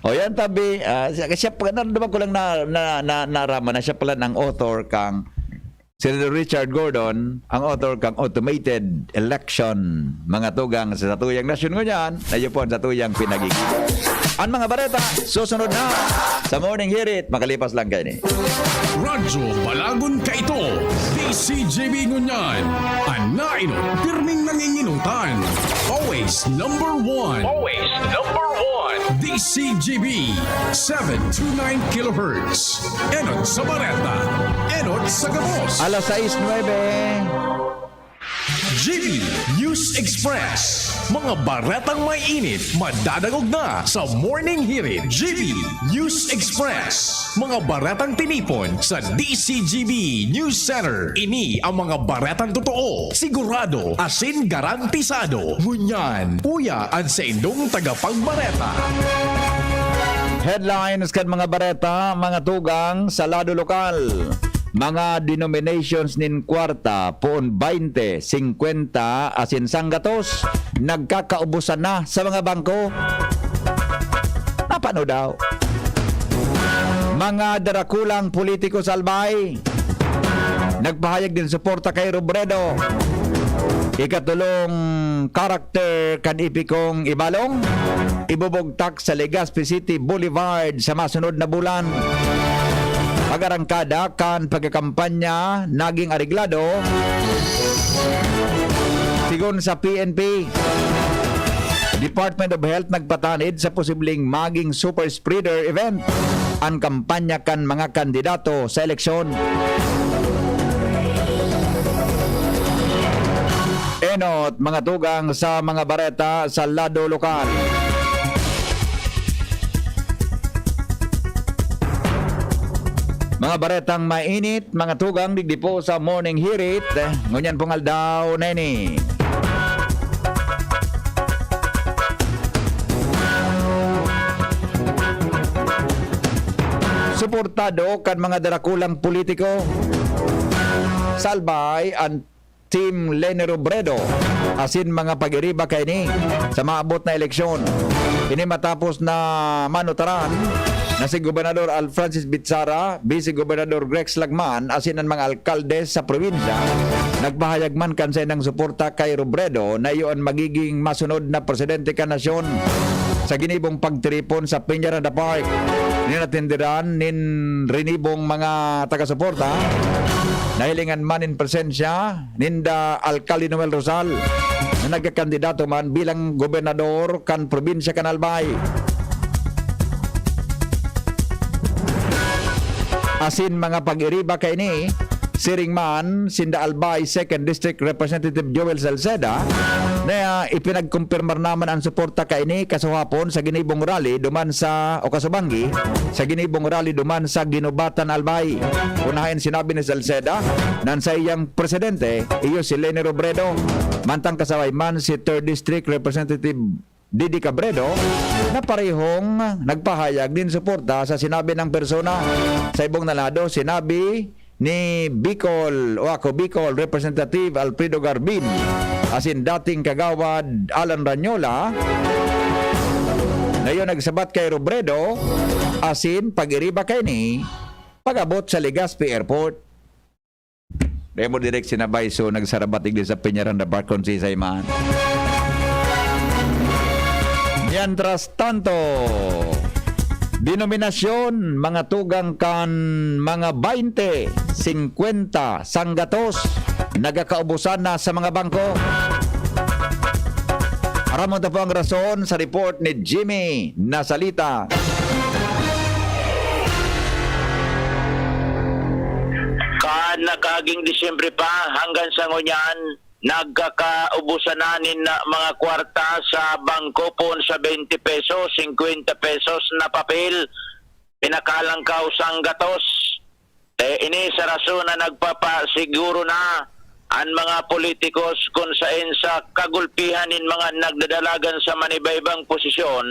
Speaker 2: Yan tabi. Siya pa, naman ko lang naraman na siya pala ng author kang Senator Richard Gordon, ang author kang automated election. Mga tugang sa tuyang nasyon ko yan, na yun po sa tuyang pinagiging. Ang mga bareta, susunod na sa Morning Hirit. Makalipas lang kayo ni.
Speaker 7: Radyo Balagon ka ito. DCJB Ngunyan. Anaino, pirming nanginginutan. Always number one. DCGB 729 kHz. Enot sa Bareta. Enot sa Gabos.
Speaker 2: Alas 6:09.
Speaker 7: GB News Express. Mga baretang may init, madadagog na sa Morning Hirit. GB News Express. Mga baretang tinipon sa DCGB News Center. Ini ang mga baretang totoo, sigurado, asin garantisado. Ngunyan, puya ang sa indong tagapagbareta.
Speaker 2: Headlines kan mga bareta, mga tugang sa lado lokal. Mga denominations nin kwarta, poon 20, 50, asin sanggatos, nagkakaubusan na sa mga bangko. Napano daw? Mga darakulang politiko sa Albay, nagpahayag din suporta kay Robredo. Ikatulong karakter kan ipikong Ibalong, ibubugtak sa Legazpi City Boulevard sa masunod na bulan. Pag-arangkada kan pagkakampanya naging areglado sigon sa PNP. Department of Health nagpatanid sa posibleng maging super spreader event ang kampanya kan mga kandidato sa eleksyon. Enot, mga tugang sa mga bareta sa lado lokal. Mga baretang mainit, mga tugang digdi po sa morning hirit. Ngunyan pong aldaw na ini. Suportado kan mga darakulang politiko. Salbay ang Team Leni Robredo asin mga pag-iriba kay ni sa maabot na eleksyon. Ini matapos na manutaran na si Gobernador Francis Bitsara, Vice Gobernador Grex Lagman asin ang mga alkalde sa probinsya nagpahayag man kansa ng suporta kay Robredo na iyon magiging masunod na presidente ka nasyon sa ginibong pagtiripon sa Peñaranda Park. Ninatindiran nin rinibong mga taga-suporta nahilingan man in presensya ninda Alcalde Noel Rosal na nagkakandidato man bilang gobernador kan probinsya kan Albay. Asin mga pag-iriba kay ni siring man sinda Albay 2nd District Representative Joel Salceda na ipinagkumpirmar naman ang suporta kay ni kasuhapon sa ginibong rally duman sa Okasubangi sa ginibong rally duman sa Ginubatan Albay. Unahin sinabi ni Salceda nan sa iyang presidente iyo si Leni Robredo mantang kasabay man si 3rd District Representative Didi Cabredo na parehong nagpahayag din suporta sa sinabi ng persona. Sa ibong nalado sinabi ni Bicol Representative Alfredo Garbin asin dating kagawad Alan Ranyola na yun nagsabat kay Robredo asin pag-iriba kay ni pag-abot sa Legazpi Airport. Remo direct sinabay so nagsarabatig din sa Peñaranda Park kung si Sayman. Mientras tanto, denominasyon mga tugang kan mga 20, 50, sanggatos nagakaubusan na sa mga bangko. Aram mo po ang rason sa report ni Jimmy Nasalita.
Speaker 5: Nakaging Disyembre pa hanggang sa ngunyan nagkakaubusan nanin na mga kwarta sa bangko po sa 20 pesos, 50 pesos na papel, pinakalangkaw sang gatos. Ini sa rason na nagpapasiguro na ang mga politikos kung saan sa kagulpihan in mga nagdadalagan sa manibaybang posisyon,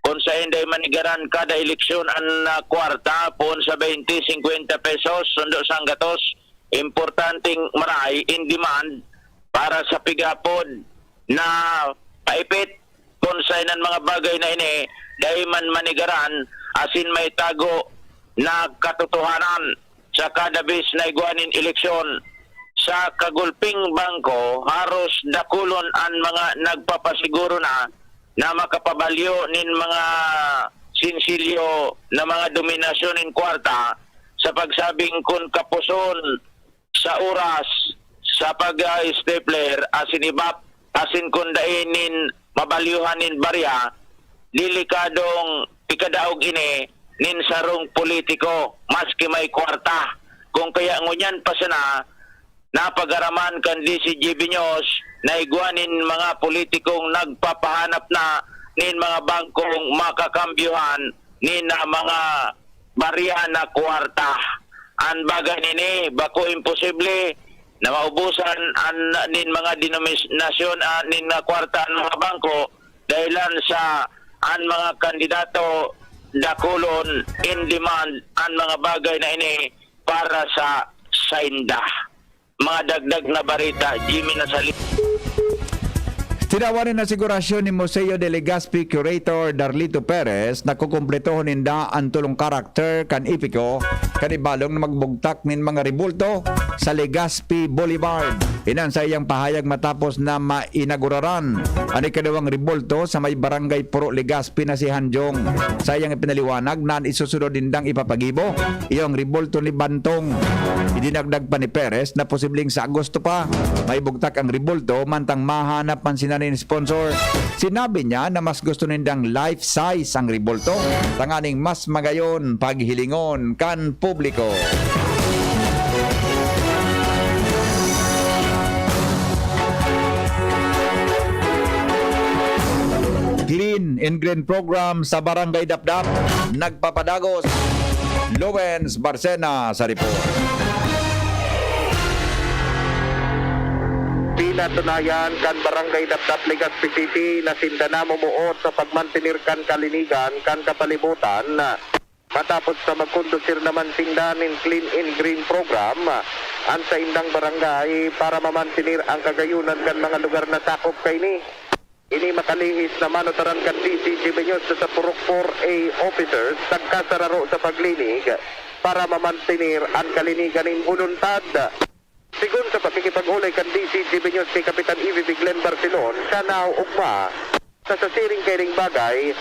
Speaker 5: kung saan day manigaran kada eleksyon ang kwarta po sa 20, 50 pesos, sundo sang gatos, importanteng maray in demand para sa pigapod na paipit kung saan ang mga bagay na ini dahil man manigaran asin may tago na katotohanan sa kada bis na iguanin eleksyon sa kagulping bangko haros dakulon ang mga nagpapasiguro na makapabalyo nin mga sinsilyo na mga dominasyon in kwarta sa pagsabing kun kapuson sa oras sa pag-stapler asin ibap asin kundainin mabalyuhanin barya delikadong ikadaog ini nin sarong politiko maski may kwarta kung kaya ngunyan pa sana napagaraman kan DCG Binyos na iguanin mga politikong nagpapahanap na nin mga bangkong makakambyuhan nin mga barya na kwarta an bagay nini bako imposible na maubusan nin mga denominasyon nin kwarta ng mga bangko dahilan sa ang mga kandidato dakulon in demand ang mga bagay na ini para sa sainda. Mga dagdag na barita, Jimmy Nasalita.
Speaker 2: Tinawarin na sigurasyon ni Museo de Legazpi Curator Darlito Perez na kukumpletohon ninda ang tulong karakter kan ipiko kanibalong na magbugtak nin mga ribulto sa Legazpi Boulevard. Inan sa iyang pahayag matapos na mainaguraran ang ikadawang ribulto sa may barangay Puro Legazpi na si Hanjong. Sa iyang ipinaliwanag na isusunod dindang ipapagibo iyong ribulto ni Bantong. Idinagdag pa ni Perez na posibleng sa Agosto pa may bugtak ang ribulto mantang mahanap man sina ni sponsor. Sinabi niya na mas gusto nindang life size ang ribulto tanganing mas magayon paghilingon kan publiko. Clean and Green Program sa Barangay Dapdap nagpapadagos Lawrence Barcena sa report.
Speaker 5: Pinatunayan kan Barangay Dapdap Legazpi City na sindana mumuot sa pagmantinir kan kalinigan kan kapalibutan matapos sa magkondusir naman sindanin Clean and Green program ang sa indang barangay para mamantinir ang kagayunan kan mga lugar na sakop kay ni. Ini makalihis na manotaran kan DCGB News sa Purok 4A officers tagkasararo sa paglinig para mamantinir ang kalinigan in voluntad. Sigun sa pakikipag-ulay kan DCGB News kay Kapitan EVP Glenn Barcelon, siya na ugma sa sasiring kairing bagay,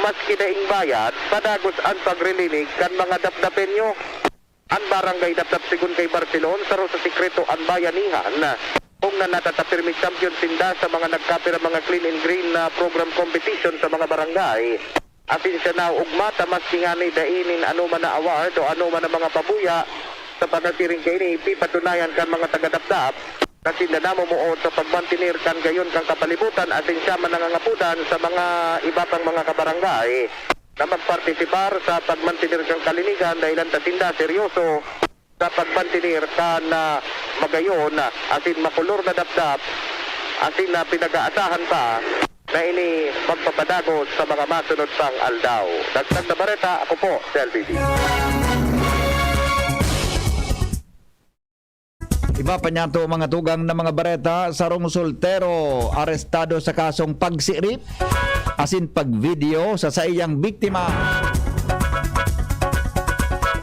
Speaker 5: maski daing bayad, padagos ang pagrilinig kan mga dapdapenyo. Ang barangay dapdap sigun kay Barcelon, saro sa sikreto ang bayanihan, kung na natatapirmi champion sinda sa mga nagkapira mga Clean and Green na program competition sa mga barangay. Atin siya na ugma, tamas tingani dainin ano man na award o ano man na mga pabuya, sa panatiring kay ni pipatunayan kan mga taga-dapdap kasi nanamo mo sa pagmantinir kan gayon kang kapalibutan atin siya man nangangapudan sa mga iba pang mga kabarangay na magpartisipar sa pagmantinir kang kalinigan dahilan tasinda seryoso sa pagmantinir kan magayon atin makulor na dapdap atin na pinag-aasahan pa na ini magpapadagos sa mga masunod pang aldaw. Dagdag na bareta, ako po, LBD.
Speaker 2: Iba pa niya to mga tugang na mga bareta, sarong soltero arestado sa kasong pagsirip asin pagvideo sa iyang biktima.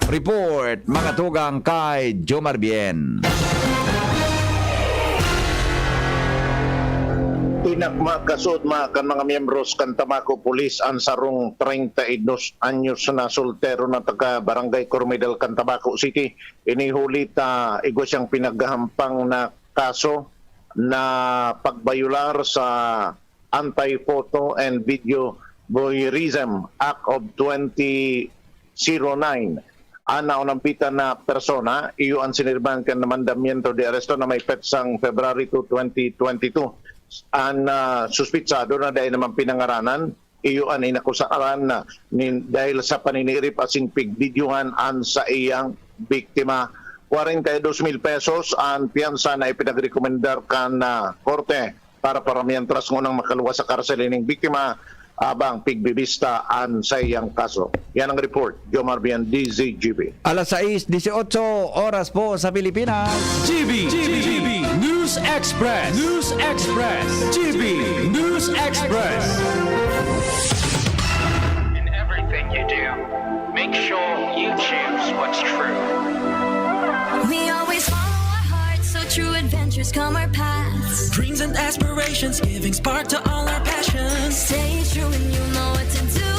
Speaker 2: Report mga tugang kay Jomar Bien.
Speaker 1: Pinakmakasod kan mga miyembros kan Tamaco Police ang sarong 32 anyos na soltero na taga Barangay Cormedal kan Tabaco City. Inihuli igwa siyang pinaghahampang na kaso na pagbayular sa Anti-Photo and Video Voyeurism Act of 2009. Ana unampita na persona, iyo ang sinirban kan na mandamiento de aresto na may petsang February 2, 2022. Ang suspitsado na dahil naman pinangaranan, iyo ang inakusaran na dahil sa paninirip asing pigbidyuhan an sa iyang biktima. 42,000 pesos ang piyansa na ipinagrekomendar kan na korte para mientras ngunang makaluwas sa karsel ng biktima abang pigbibista an sa iyang kaso. Yan ang report. Jomar Bien, DZGB.
Speaker 2: Alas 6:18 oras po sa Pilipinas.
Speaker 7: GB News Express. GB News Express.
Speaker 11: In everything you do, make sure you choose what's true.
Speaker 3: We always follow our hearts, so true adventures come our paths.
Speaker 11: Dreams and aspirations, giving spark to all our passions.
Speaker 3: Stay true and you know what to do.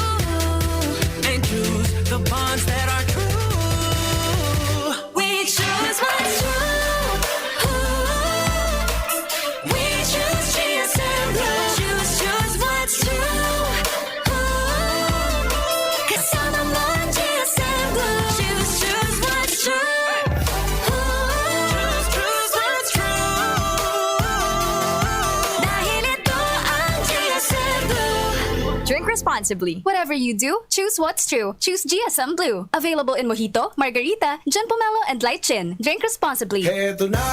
Speaker 11: And choose the bonds that are true.
Speaker 3: We choose what's true. We choose GSM Blue. Choose what's true. 'Cause I'm on GSM Blue. Choose what's true.
Speaker 11: Choose what's true.
Speaker 3: Dahil ito ang GSM Blue.
Speaker 4: Drink responsibly. Whatever you do, choose what's true. Choose GSM Blue. Available in Mojito, Margarita, John Pomelo, and Light Gin. Drink responsibly.
Speaker 11: Heto na,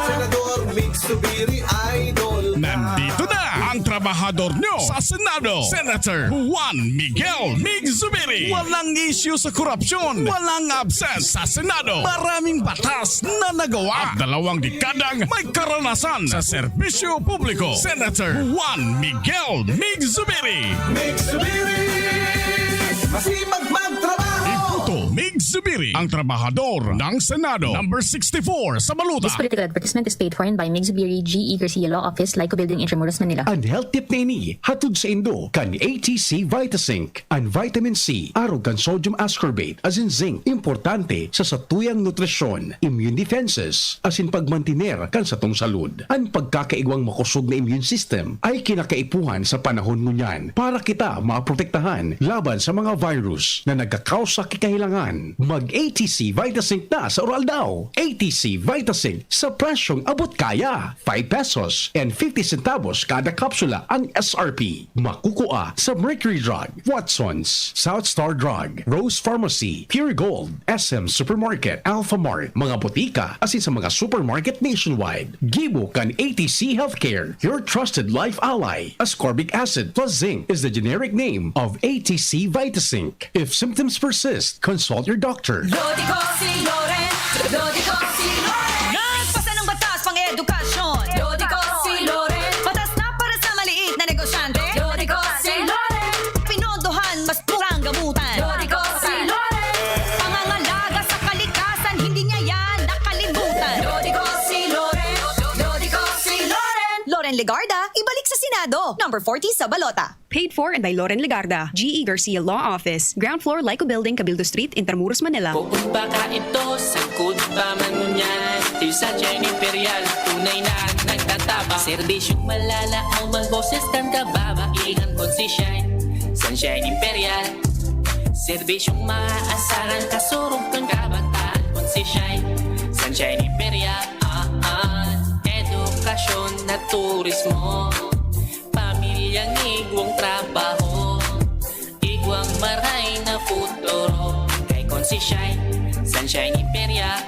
Speaker 11: Senador Mig Zubiri, idol na.
Speaker 12: Nandito na ang trabahador nyo sa Senado, Senator Juan Miguel Mig Zubiri. Walang issue sa korupsyon, walang absent sa Senado. Maraming batas na nagawa at 2 dekadang may karanasan sa serbisyo publiko. Senator Juan Miguel Mig Zubiri.
Speaker 11: Mig Zubiri, masipag magtrabaho.
Speaker 12: Iputo Mig Zubiri, ang trabahador ng Senado. Number 64 sa Baluta.
Speaker 13: This political advertisement is paid for by Mig Zubiri, G. Garcia Law Office, Lyco Building, Intramuros, Manila.
Speaker 7: Ang health tip na ini, hatod sa Indo, kan ATC Vitasync, ang vitamin C, arog kan sodium ascorbate, as in zinc, importante sa satuyang nutrisyon, immune defenses, as in pagmantiner kan sa tong salud. Ang pagkakaigwang makusog na immune system ay kinakaipuhan sa panahon ngunyan para kita maprotektahan laban sa mga virus na nagkakausa kikahilangan. yan. Mag-ATC Vitasync na sa oral daw. ATC Vitasync sa presyong abot kaya. 5 pesos and 50 centavos kada kapsula ang SRP. Makukuha sa Mercury Drug, Watsons, South Star Drug, Rose Pharmacy, Pure Gold, SM Supermarket, Alpha Mart, mga butika, asin sa mga supermarket nationwide. Gibo kan ATC Healthcare, your trusted life ally. Ascorbic acid plus zinc is the generic name of ATC Vitasync. If symptoms persist, consult your doctor.
Speaker 6: Lodico si Loren, Lodico si Loren. Nagpasa ng batas pang edukasyon. Lodico si Loren. Batas na para sa maliit na negosyante. Lodico si Loren. Pinondohan mas murang gamutan. Lodico si Loren. Pangangalaga sa kalikasan, hindi niya yan nakalimutan. Lodico si Loren. Lodico si Loren. Loren Legarda, ibalik sa Senado. Number 40 sa balota.
Speaker 14: Paid for and by Loren Legarda, G.E. Garcia Law Office, Ground Floor, Lyco Building, Cabildo Street, Intramuros, Manila.
Speaker 11: Bukod baka ito, sangkot pa man ngunyan. Sa China Imperial, tunay na nagtataba. Serbisyong malala ang magboses kan kababa. Ilan kon si Shine, Sunshine Imperial. Serbisyong maaasaran, kasurog kang kabataan kon si Shine, Sunshine Imperial. Edukasyon na turismo, pamilyang igwang trabaho, igwang maray na futuro. Kay kon si Shine, Sunshine Imperial.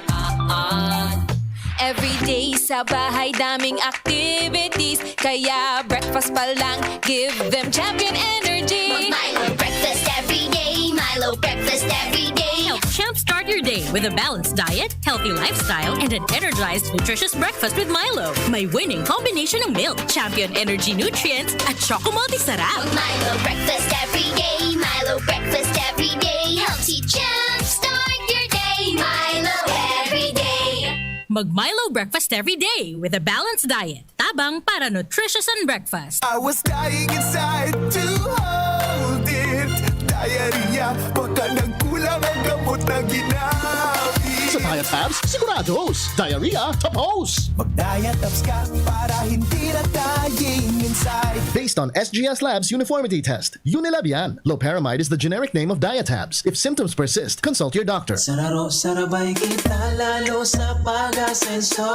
Speaker 4: Everyday sa bahay daming activities, kaya breakfast pa lang give them champion energy.
Speaker 3: Milo breakfast every day, Milo breakfast every day.
Speaker 13: Help champ start your day with a balanced diet, healthy lifestyle, and an energized, nutritious breakfast with Milo. May winning combination ng milk, champion energy nutrients, at Choco Multi-Sarap.
Speaker 3: Milo breakfast every day, Milo breakfast every day. Helps you jump start your day, Milo every day.
Speaker 13: Mag-Milo breakfast every day with a balanced diet. Tabang para nutritious and breakfast.
Speaker 12: I was dying inside to hold it. Diarrhea, baka nagkulang ang gamot na ginabi.
Speaker 9: Sa Diatabs, sigurados. Diarrhea, tapos.
Speaker 12: Mag-Diatabs ka para hindi na dying inside.
Speaker 9: Based on SGS Labs uniformity test, Unilab yan. Loperamide is the generic name of Diatabs. If symptoms persist, consult your doctor.
Speaker 11: Sararo, sarabay kita lalo sa pag-asenso.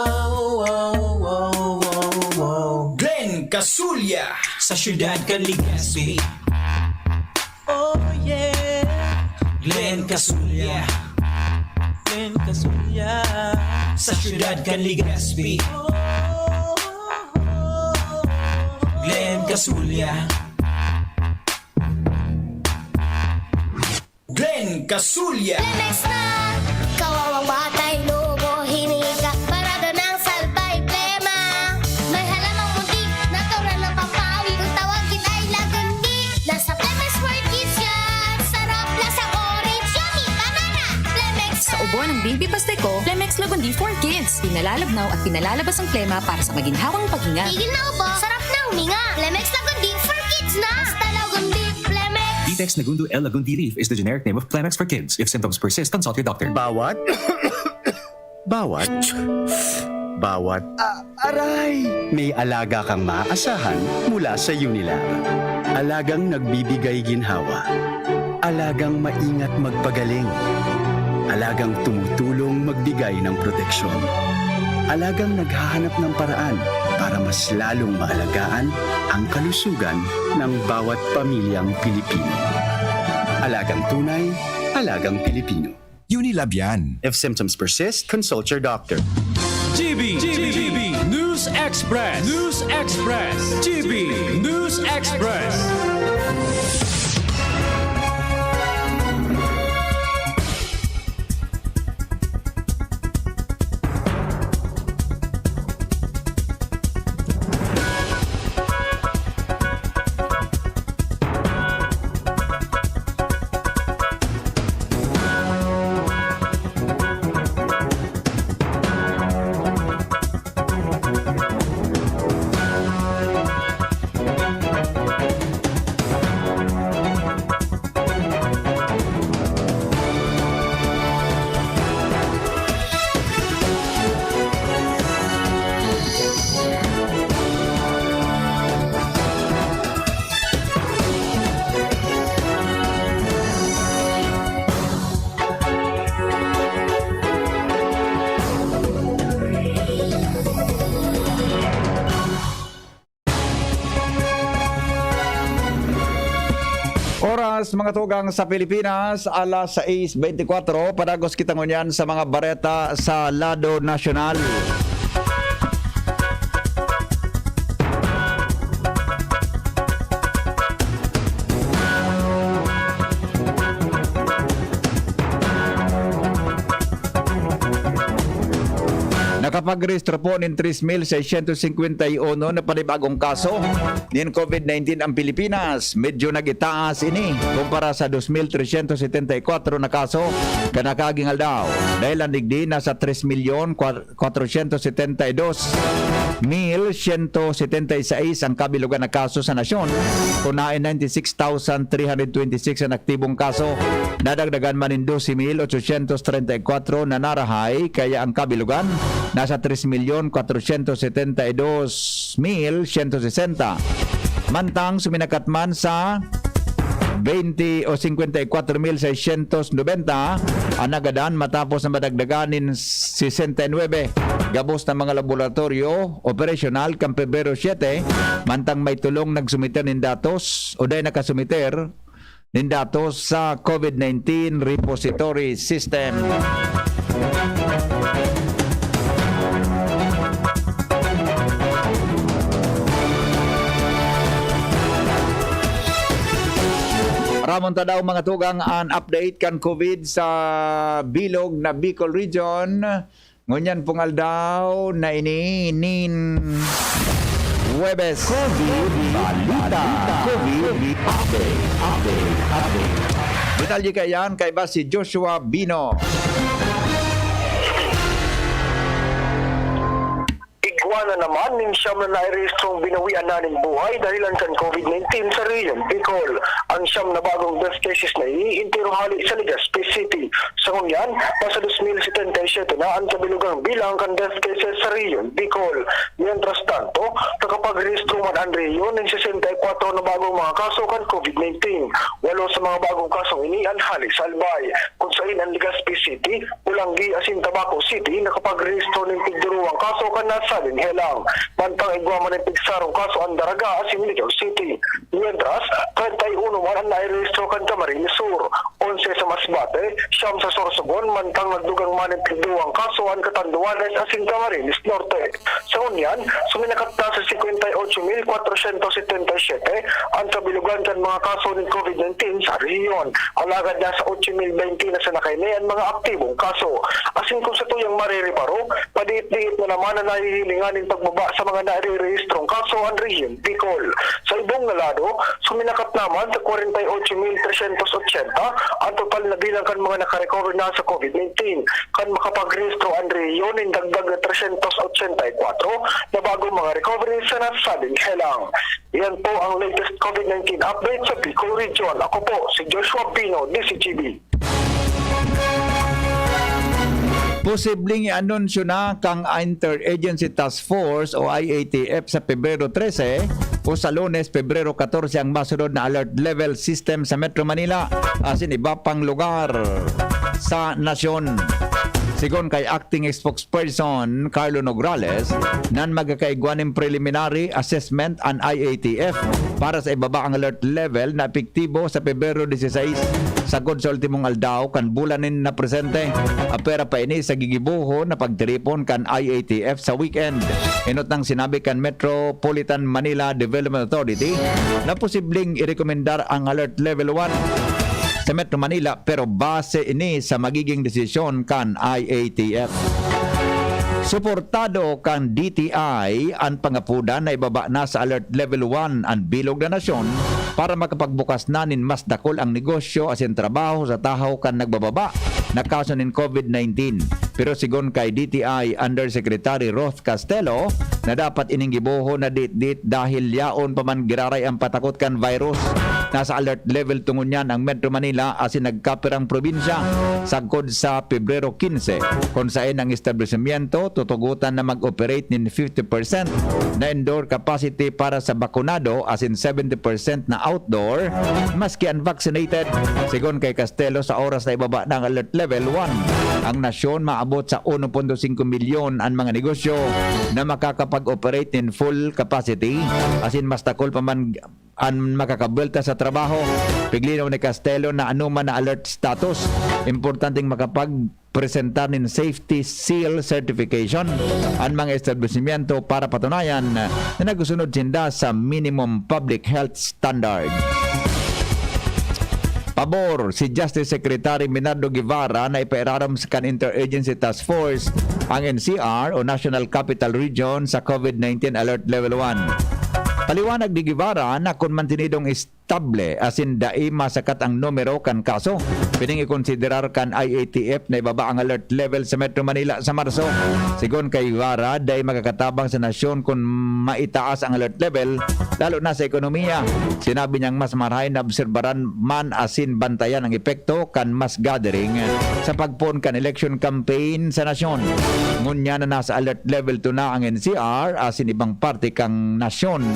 Speaker 11: Glenn Casulya sa Siyudad Caligaspi. Oh yeah, Glenn Casulya. Glenn Casulya sa Siyudad Caligaspi. Glenn Casulya. Glenn Casulya.
Speaker 3: Lemex na, kawawang batay, lobo, hininga, parada ng salbay, plema. May halamang muntik, natural na papawi, kung tawagin ay lagandi. Nasa Lemex for Kids yan, sarap lasang orange, yummy, banana, Lemex.
Speaker 4: Sa ubo ng baby pasteco, Flemex Lagundi for Kids. Pinalalabnaw at pinalalabas ang plema para sa maginhawang paghinga.
Speaker 3: Tigil na ubo, sarap na huminga. Lemex Lagundi for Kids na. Basta Lagundi, Lemex.
Speaker 15: Vitex Nagundo L. Lagundi Leaf is the generic name of Plemex for kids. If symptoms persist, consult your doctor.
Speaker 16: Bawat? Bawat? Aray! May alaga kang maaasahan mula sa Unilab. Alagang nagbibigay ginhawa. Alagang maingat magpagaling. Alagang tumutulong magbigay ng proteksyon. Alagang naghahanap ng paraan para mas lalong maalagaan ang kalusugan ng bawat pamilyang Pilipino. Alagang tunay, alagang Pilipino.
Speaker 15: Unilab yan.
Speaker 16: If symptoms persist, consult your doctor.
Speaker 12: GB News Express. News Express. GB News Express.
Speaker 2: oras mga tugang sa Pilipinas, alas 6:24. Padagos kita ngunyan sa mga bareta sa lado nasyonal. Nakapag-rehistro po ng 3,651 na panibagong kaso ng COVID-19 ang Pilipinas. Medyo nag-itaas ini kumpara sa 2,374 na kaso kanakagingal daw. Dahil ang digdi nasa 3,472,176 ang kabilugan na kaso sa nasyon. Kunain 96,326 ang aktibong kaso. Nadagdagan man ng 12,834 na narahay, kaya ang kabilugan nasa 3,472,160. Mantang suminakat man sa 20 o 54,690 ang nagadan matapos na madagdaganin 69 gabos ng mga laboratorio operational kang Pebrero 7, mantang may tulong nagsumiter ng datos o dahil nakasumiter ng datos sa COVID-19 repository system. Ramon ta daw mga tugang an update kan COVID sa bilog na Bicol region. Ngunyan pungal daw na inin Huwebes COVID Balita. COVID Update. Detalye kayan kay ba si Joshua Bino.
Speaker 10: Igwana naman ning siyam na nairehistrong binawian na ng buhay dahilan kan COVID-19 sa Region Bicol. Ang siyam na bagong death cases na iintiro hali sa Legazpi City. Sa ngunyan, nasa 2,077 na ang kabilugang bilang kan death cases sa Region Bicol. Mientras tanto, nakapag-rehistro man ang Region ng 64 na bagong mga kaso kan COVID-19. 8 sa mga bagong kasong ini ang hali sa Albay. Kung saan ang Legazpi City, Ulanggi, Asin Tabaco City, nakapag-rehistro ng tigduruang kaso kan Nasalin Helang. Mantang igwa man ng pigsarong kaso ang Daraga, Asin Ligaw City. Mientras, 31 man ang nairehistro kan Camarines Sur. 11 sa Masbate, siyam sa Sorsogon, mantang nagdugang man ng tigduruang kaso ang Catanduanes, Asin Camarines Norte. Sa unyan, suminakat na sa 58,477 ang kabilugan kan mga kaso ng COVID-19 sa rehiyon. Alagad na sa 8,020 na sa nakailayan mga aktibong kaso. Asin kung sa tuyang maririparo, padiit-diit na naman na nahihilingan ng pagbaba sa mga nairehistrong kaso ang rehiyon Bicol. Sa ibong nalado, suminakat naman sa 48,380 ang total na bilang kan mga nakarecover na sa COVID-19. Kan makapag-rehistro ang rehiyon ng dagdag na 384 na bagong mga recovery sa nasabing helang. Yan po ang latest COVID-19 update sa Bicol Region. Ako po si Joshua Pino, DCGB.
Speaker 2: Posibleng i-anunsyo na kang Interagency Task Force o IATF sa Pebrero 13 o sa Lunes, Pebrero 14 ang masunod na alert level system sa Metro Manila asin iba pang lugar sa nasyon. Sigon kay acting spokesperson Carlo Nograles, nan magkakaigwan ng preliminary assessment ang IATF para sa ibaba ang alert level na epektibo sa Pebrero 16. Sagod sa ultimong aldaw kan bulanin na presente. Apera pa ini sa gigibuho na pagtiripon kan IATF sa weekend. Inot nang sinabi kan Metropolitan Manila Development Authority na posibleng irekomendar ang alert level 1 sa Metro Manila pero base ini sa magiging desisyon kan IATF. Suportado kan DTI ang pangapudan na ibaba na sa alert level 1 ang bilog na nasyon para makapagbukas na nin mas dakol ang negosyo asin trabaho sa tahaw kan nagbababa na kaso nin COVID-19. Pero sigon kay DTI Undersecretary Roth Castelo na dapat ining gibuho na dit dahil yaon pa man giraray ang patakot kan virus. Nasa alert level tungon niyan ang Metro Manila asin nagkapirang probinsya sagkod sa Pebrero 15 kung saan ang establishmento tutugutan na mag-operate nin 50% na indoor capacity para sa bakunado asin 70% na outdoor maski unvaccinated. Sigon kay Castelo sa oras na ibaba ng alert level 1 ang nasyon maabot sa 1.5 milyon ang mga negosyo na makakapag-operate in full capacity asin mas takol pa man ang makakabelta sa trabaho. Piglinaw ni Castelo na anuman na alert status, importanteng makapag-presentar ng safety seal certification ang mga establishmento para patunayan na nagusunod sinda sa minimum public health standard. Pabor si Justice Secretary Minardo Guevara na ipairaram sa kan Interagency Task Force ang NCR o National Capital Region sa COVID-19 Alert Level 1. Paliwanag ni Guevara na kung mantinidong estable as in dai masakat ang numero kan kaso, pining ikonsiderar kan IATF na ibaba ang alert level sa Metro Manila sa Marso. Sigon kay Guevara, dai magkakatabang sa nasyon kung maitaas ang alert level, lalo na sa ekonomiya. Sinabi niyang mas marahay na obserbaran man asin bantayan ang epekto kan mass gathering sa pagpon kan election campaign sa nasyon. Ngunya na nasa alert level 2 na ang NCR asin ibang parte kang nasyon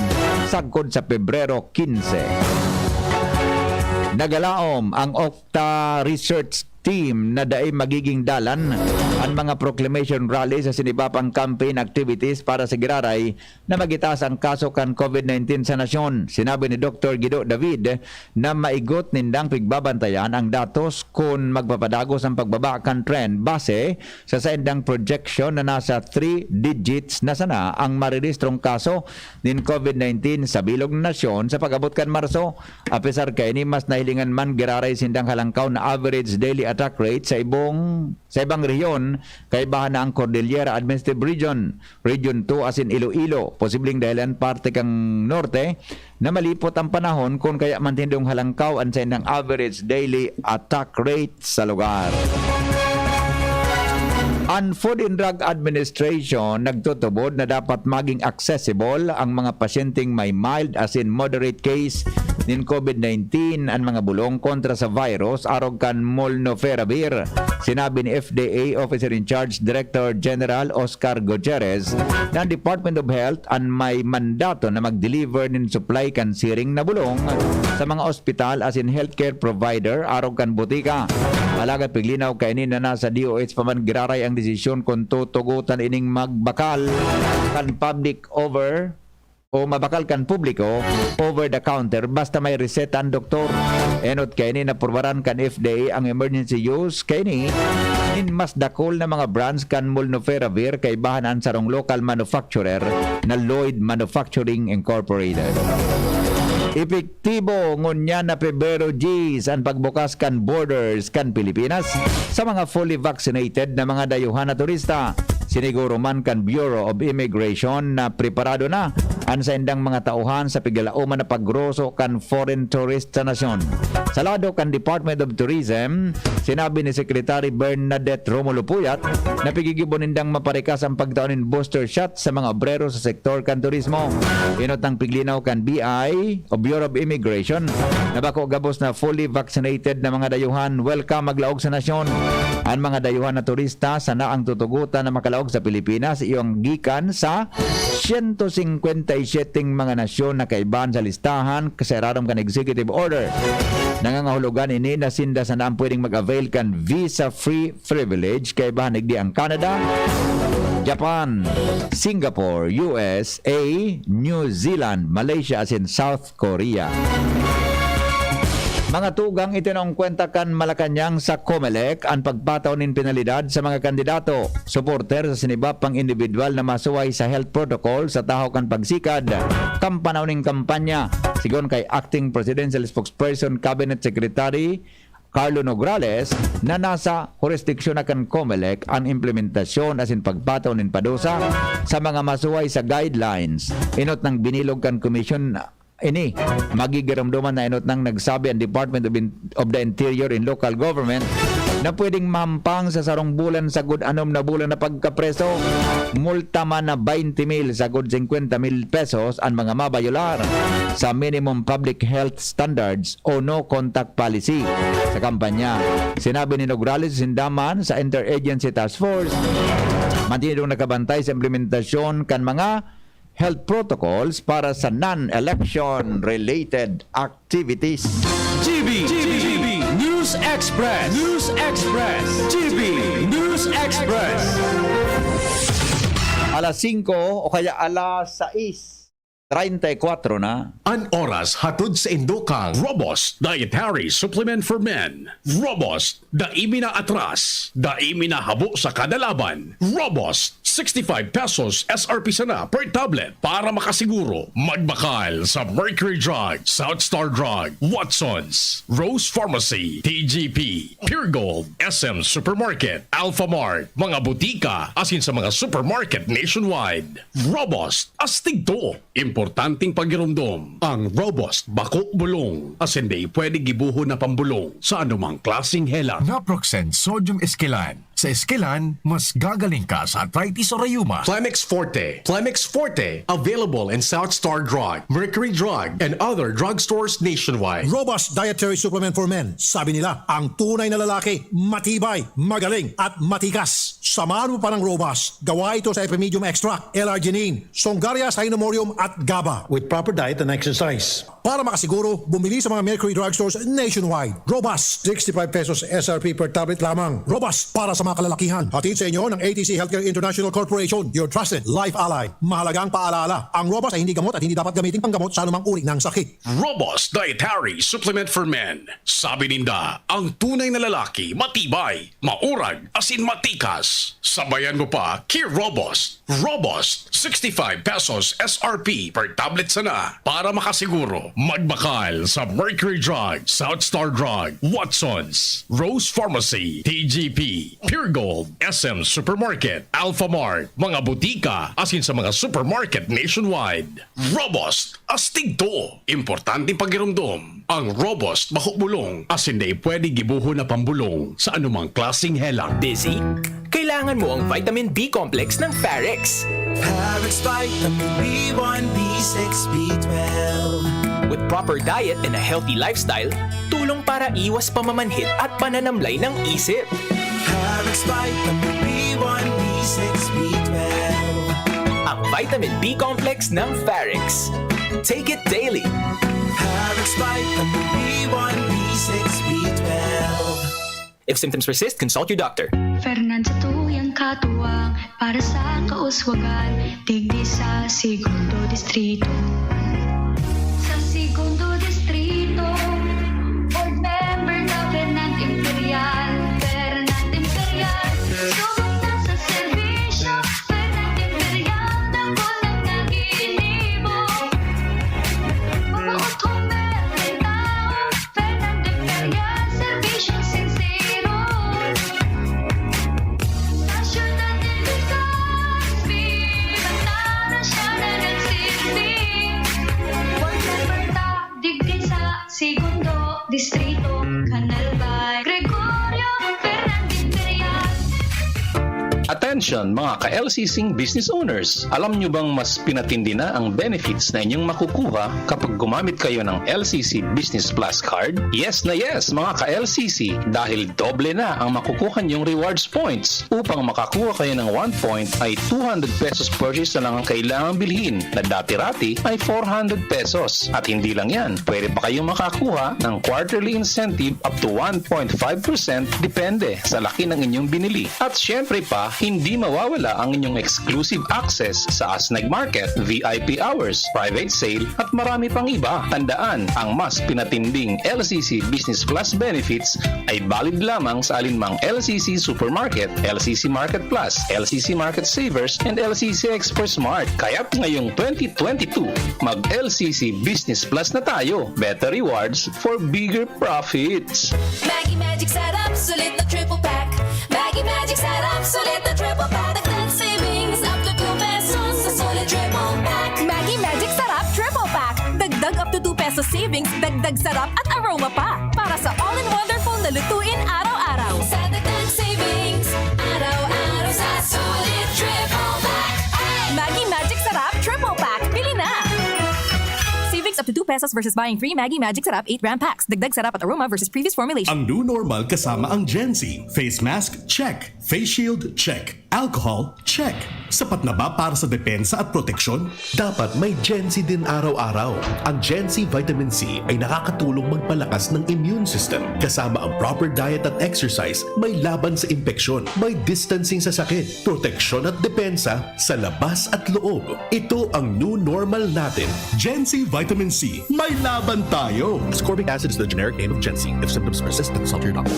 Speaker 2: sagkod sa Pebrero 15. Nagalaom ang Okta Research Team na daay magiging dalan ang mga proclamation rally sa sinibapang campaign activities para sa giraray na magitaas ang kaso kan COVID-19 sa nasyon. Sinabi ni Dr. Guido David na maigot nindang pigbabantayan ang datos kung magpapadagos ang pagbaba kan trend base sa saindang projection na nasa 3 digits na sana ang mariregistrong kaso din COVID-19 sa bilog na nasyon sa pag-abot kan Marso. Apesar kay ni mas nahilingan man giraray sindang halangkaw na average daily attack rate sa ibang rehiyon kay bahan na ang Cordillera Administrative Region, Region 2 as in Iloilo. Posibleng dahilan parte kang norte na malipot ang panahon kung kaya mantindong halangkaw ang sa indang average daily attack rate sa lugar. Ang Food and Drug Administration nagtutubod na dapat maging accessible ang mga pasyenteng may mild as in moderate case ng COVID-19 ang mga bulong kontra sa virus arog kan molnupiravir. Sinabi ni FDA Officer in Charge Director General Oscar Gutierrez na ang Department of Health ang may mandato na mag-deliver ng supply kan siring na bulong sa mga ospital as in healthcare provider arog kan butika. Alagat piglinaw kainin na nasa DOH paman giraray ang desisyon kung tutugutan ining magbakal kan public over o mabakal kan publiko over the counter basta may reseta ang doktor. Enot kaini na purbaran kan FDA ang emergency use kaini in mas dakol na mga brands kan molnupiravir kay bahanan sarong local manufacturer na Lloyd Manufacturing Incorporated. Epektibo ngunya na Pebrero G's ang pagbukas kan borders kan Pilipinas sa mga fully vaccinated na mga dayuhan na turista. Siniguro man kan Bureau of Immigration na preparado na ang sa indang mga tauhan sa pigalauman na paggroso kan foreign tourist sa nasyon. Sa lado kan Department of Tourism, sinabi ni Secretary Bernadette Romulo Puyat na pigigibon nindang maparikas ang pagtaunin booster shot sa mga obrero sa sektor kan turismo. Inot ang piglinaw kan BI o Bureau of Immigration na bako gabos na fully vaccinated na mga dayuhan welcome maglaog sa nasyon. Ang mga dayuhan na turista sana ang tutugutan na makalaog sa Pilipinas iyong gikan sa 157 mga nasyon na kaibahan sa listahan kasi raram kan executive order. Nangangahulugan ini na sinda sana ang pwedeng mag-avail kan visa-free privilege kaibahan igdi ang Canada, Japan, Singapore, USA, New Zealand, Malaysia as in South Korea. Mga tugang itinong kwenta kan Malacanang sa COMELEC ang pagpataw nin penalidad sa mga kandidato, suporter sa sinibapang individual na masuway sa health protocol sa taho kan pagsikad, kampanaw ning kampanya. Sigon kay Acting Presidential Spokesperson Cabinet Secretary Carlo Nograles na nasa jurisdiksyon na kan COMELEC ang implementasyon asin pagpataw nin padusa sa mga masuway sa guidelines. Inot ng binilog kan Commission ini magigiramduman na inot nang nagsabi ang Department of the Interior in Local Government na pwedeng mahampang sa sarong bulan sa good anom na bulan na pagkapreso, multa man na 20,000 sa good 50,000 pesos ang mga mabayular sa minimum public health standards o no contact policy sa kampanya. Sinabi ni Nograles sindaman sa Interagency Task Force mantinidong nakabantay sa implementasyon kan mga health protocols para sa non-election related activities.
Speaker 12: GB News Express. GB News Express.
Speaker 2: Alas 5 o kaya alas 6 34 na.
Speaker 7: An oras hatod sa indukang Robust Dietary Supplement for Men. Robust, daimi na atras, daimi na habo sa kada laban. Robust, 65 pesos SRP sana per tablet para makasiguro. Magbakal sa Mercury Drug, South Star Drug, Watsons, Rose Pharmacy, TGP, Pure Gold, SM Supermarket, Alpha Mart, mga butika, asin sa mga supermarket nationwide. Robust, astig to. Importanteng pagirumdom. Ang Robust Bako Bulong. Asin di pwede gibuho na pambulong sa anumang klaseng helang.
Speaker 17: Naproxen Sodium Esquilan. Sa Esquilan, mas gagaling ka sa arthritis o rayuma.
Speaker 7: Plemix Forte. Plemix Forte. Available in South Star Drug, Mercury Drug, and other drugstores nationwide.
Speaker 9: Robust Dietary Supplement for Men. Sabi nila, ang tunay na lalaki, matibay, magaling, at matikas. Samahan mo pa ng Robust. Gawa ito sa Epimedium Extract, L-arginine, Songaria Cynomorium at GABA. With proper diet and exercise. Para makasiguro, bumili sa mga Mercury drugstores nationwide. Robust, 65 pesos SRP per tablet lamang. Robust para sa mga kalalakihan. Hatid sa inyo ng ATC Healthcare International Corporation, your trusted life ally. Mahalagang paalala, ang Robust ay hindi gamot at hindi dapat gamitin panggamot sa anumang uri ng sakit.
Speaker 7: Robust Dietary Supplement for Men. Sabi ninda, ang tunay na lalaki, matibay, maurag, asin matikas. Sabayan mo pa, Key Robust. Robust, 65 pesos SRP per tablet sana. Para makasiguro, magbakal sa Mercury Drug, South Star Drug, Watsons, Rose Pharmacy, TGP, Pure Gold, SM Supermarket, Alpha Mart, mga butika, asin sa mga supermarket nationwide. Robust, astig to. Importante pagirumdom. Ang Robust Bakukbulong, asin di pwede gibuho na pambulong sa anumang klaseng helang.
Speaker 18: Busy? Kailangan mo ang vitamin B complex ng Parex.
Speaker 19: Parex Vitamin B1, B6, B12.
Speaker 18: With proper diet and a healthy lifestyle, tulong para iwas pamamanhit at pananamlay ng isip.
Speaker 19: Parex Vitamin B1, B6, B12.
Speaker 18: Ang vitamin B complex ng Parex. Take it daily.
Speaker 19: Parex Vitamin B1, B6, B12.
Speaker 18: If symptoms persist, consult your doctor.
Speaker 20: Fernan sa tuyang katuwang para sa kauswagan, digdi sa Segundo Distrito. Sa Segundo Distrito, board member na Fernan Imperial. Fernan Imperial, subok na sa serbisyo. Fernan Imperial, na kulang nag-iinibo. Mabuot humer ng tao. Fernan Imperial, serbisyo sincero. National Legazpi, banda na siya na nagsilbi. Board member ta, digdi sa Segundo Distrito, Canalbay. Gregorio Fernan Imperial.
Speaker 21: Attention mga ka-LCC business owners! Alam nyo bang mas pinatindi na ang benefits na inyong makukuha kapag gumamit kayo ng LCC Business Plus Card? Yes na yes mga ka-LCC dahil doble na ang makukuha nyong rewards points. Upang makakuha kayo ng 1 point ay 200 pesos purchase na lang ang kailangang bilhin na dati-rati ay 400 pesos. At hindi lang yan, pwede pa kayong makakuha ng quarterly incentive up to 1.5% depende sa laki ng inyong binili. At syempre pa, hindi mawawala ang inyong exclusive access sa Asnag Market, VIP hours, private sale at marami pang iba. Tandaan, ang mas pinatinding LCC Business Plus benefits ay valid lamang sa alinmang LCC Supermarket, LCC Market Plus, LCC Market Savers, and LCC Expert Smart. Kaya't ngayong 2022, mag-LCC Business Plus na tayo. Better rewards for bigger profits.
Speaker 6: Maggie Magic Sarap, sulit na triple pack. Maggie Magic Sarap, sulit na triple pack. Dagdag savings up to 2 pesos sa sulit triple pack.
Speaker 4: Maggie Magic Sarap Triple Pack. Dagdag up to 2 pesos savings, dagdag sarap at aroma pa. Para sa all-in-wonderful na lutuin araw-araw.
Speaker 6: Sa dagdag savings, araw-araw sa sulit triple pack.
Speaker 4: Maggie Magic Sarap Triple Pack. Bili na! Savings
Speaker 6: up to 2 pesos versus buying 3 Maggie Magic Sarap 8-gram packs. Dagdag sarap at aroma versus previous formulation.
Speaker 12: Ang new normal kasama ang Gen-Z. Face mask? Check. Face shield? Check. Alcohol? Check. Sapat na ba para sa depensa at proteksyon?
Speaker 8: Dapat may Gen-Z din araw-araw. Ang Gen-Z Vitamin C ay nakakatulong magpalakas ng immune system. Kasama ang proper diet at exercise, may laban sa impeksyon, may distancing sa sakit, proteksyon at depensa sa labas at loob. Ito ang new normal natin.
Speaker 12: Gen-Z Vitamin C. May laban tayo.
Speaker 8: Ascorbic acid is the generic name of Gen-Z. If symptoms persist, consult your doctor.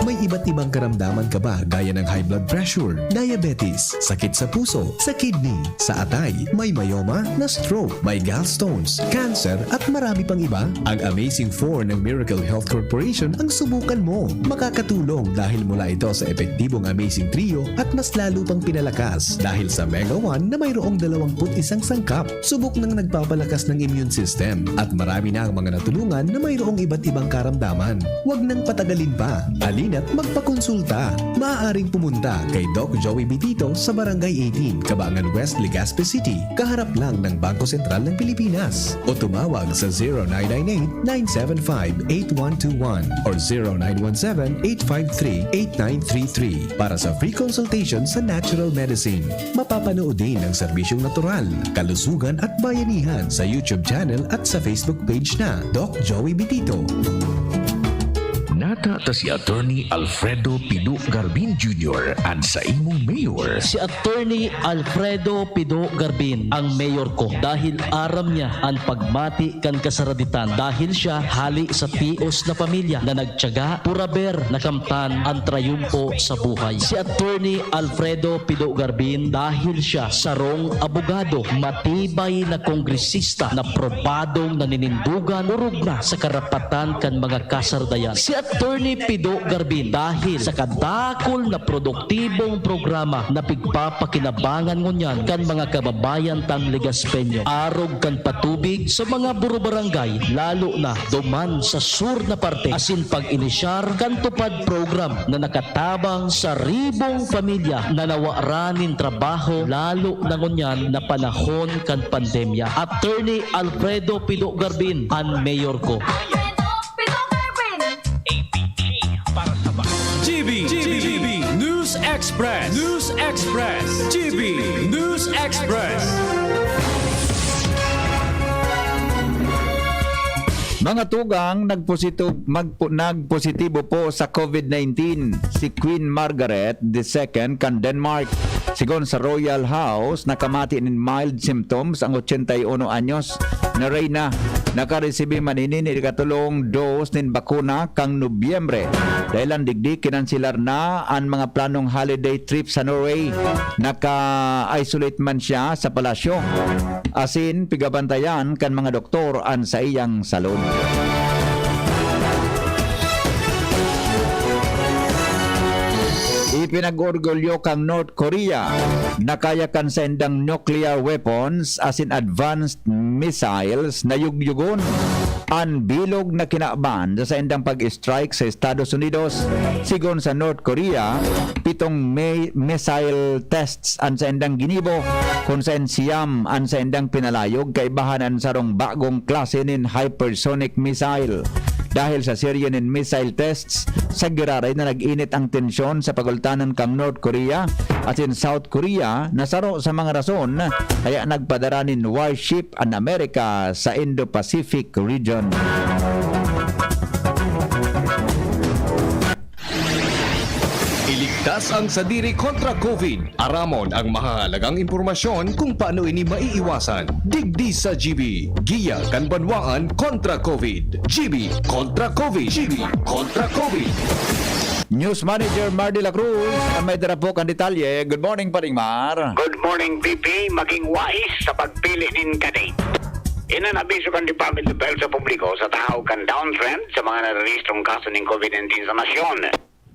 Speaker 22: May iba't ibang karamdaman ka ba gaya ng high blood pressure, diabetes, sakit sa puso, sa kidney, sa atay, may myoma, na stroke, may gallstones, cancer at marami pang iba? Ang Amazing 4 ng Miracle Health Corporation ang subukan mo. Makakatulong dahil mula ito sa epektibong Amazing Trio at mas lalo pang pinalakas dahil sa Mega 1 na mayroong 21 sangkap. Subok ng nagpapalakas ng immune system at marami na ang mga natulungan na mayroong iba't ibang karamdaman. Huwag nang patagalin pa. At magpakonsulta. Maaaring pumunta kay Doc Joey Bitito sa Barangay 18, Cabangan West, Legazpi City, kaharap lang ng Bangko Sentral ng Pilipinas. O tumawag sa 0998-975-8121 or 0917-853-8933 para sa free consultation sa natural medicine. Mapapanood din ang serbisyong natural, kalusugan at bayanihan sa YouTube channel at sa Facebook page na Doc Joey Bitito.
Speaker 23: Nata ta si Attorney Alfredo Pido Garbin Jr. and sa imong mayor.
Speaker 24: Si Attorney Alfredo Pido Garbin ang mayor ko dahil aram niya ang pagmati kan kasaraditan dahil siya hali sa tios na pamilya na nagtiyaga puraber na kamtan ang trayumpo sa buhay. Si Attorney Alfredo Pido Garbin dahil siya sarong abogado, matibay na kongresista na probadong naninindugan urog na sa karapatan kan mga kasardayan. Si Attorney Pido Garbin dahil sa kadakol na produktibong programa na pigpapakinabangan ngunyan kan mga kababayan tang Legazpeño. Arog kan patubig sa mga buro-barangay lalo na duman sa sur na parte asin pag-inisyar kan tupad program na nakatabang sa ribong pamilya na nawaranin trabaho lalo na ngunyan na panahon kan pandemya. Attorney Alfredo Pido Garbin ang mayor ko.
Speaker 25: GB News Express. News Express. GB News Express.
Speaker 2: Mga tugang, nagpositibo po sa COVID-19 si Queen Margaret II kan Denmark. Sigon sa Royal House, nakamati nin mild symptoms ang 81 anyos na reyna. Nakaresibi maninin ikatulong dose nin bakuna kang Nobyembre. Dahil ang digdi kinansilar na ang mga planong holiday trip sa Norway. Naka-isolate man siya sa palasyo. Asin, pigabantayan kan mga doktor an sa iyang salon. Ipinag-orgulyo kang North Korea nakaya kan sa endang nuclear weapons asin advanced missiles na yugyugon ang bilog na kinaaban sa endang pag-strike sa Estados Unidos. Sigon sa North Korea, 7 missile tests ang sa endang ginibo kung saan siyam ang sa endang pinalayog kaibahanan sa rong bagong klase nin hypersonic missile. Dahil sa serye nin missile tests, sa giraray na nag-init ang tensyon sa pagultanan kang North Korea at in South Korea nasaro sa mga rason kaya nagpadara nin warship ang Amerika sa Indo-Pacific region.
Speaker 7: Iligtas ang sadiri kontra COVID. Aramon ang mahalagang impormasyon kung paano ini maiiwasan. Digdi sa GB. Giya kan banwaan kontra COVID. GB kontra COVID. GB kontra COVID.
Speaker 2: News Manager Mar de la Cruz, may dara po kang detalye. Good morning, Paring Mar.
Speaker 5: Good morning, BP. Maging wais sa pagpili din kanate. Inanabiso kan Department of Health sa publiko sa tao kan downtrend sa mga narerehistrong kaso ng COVID-19 sa nasyon.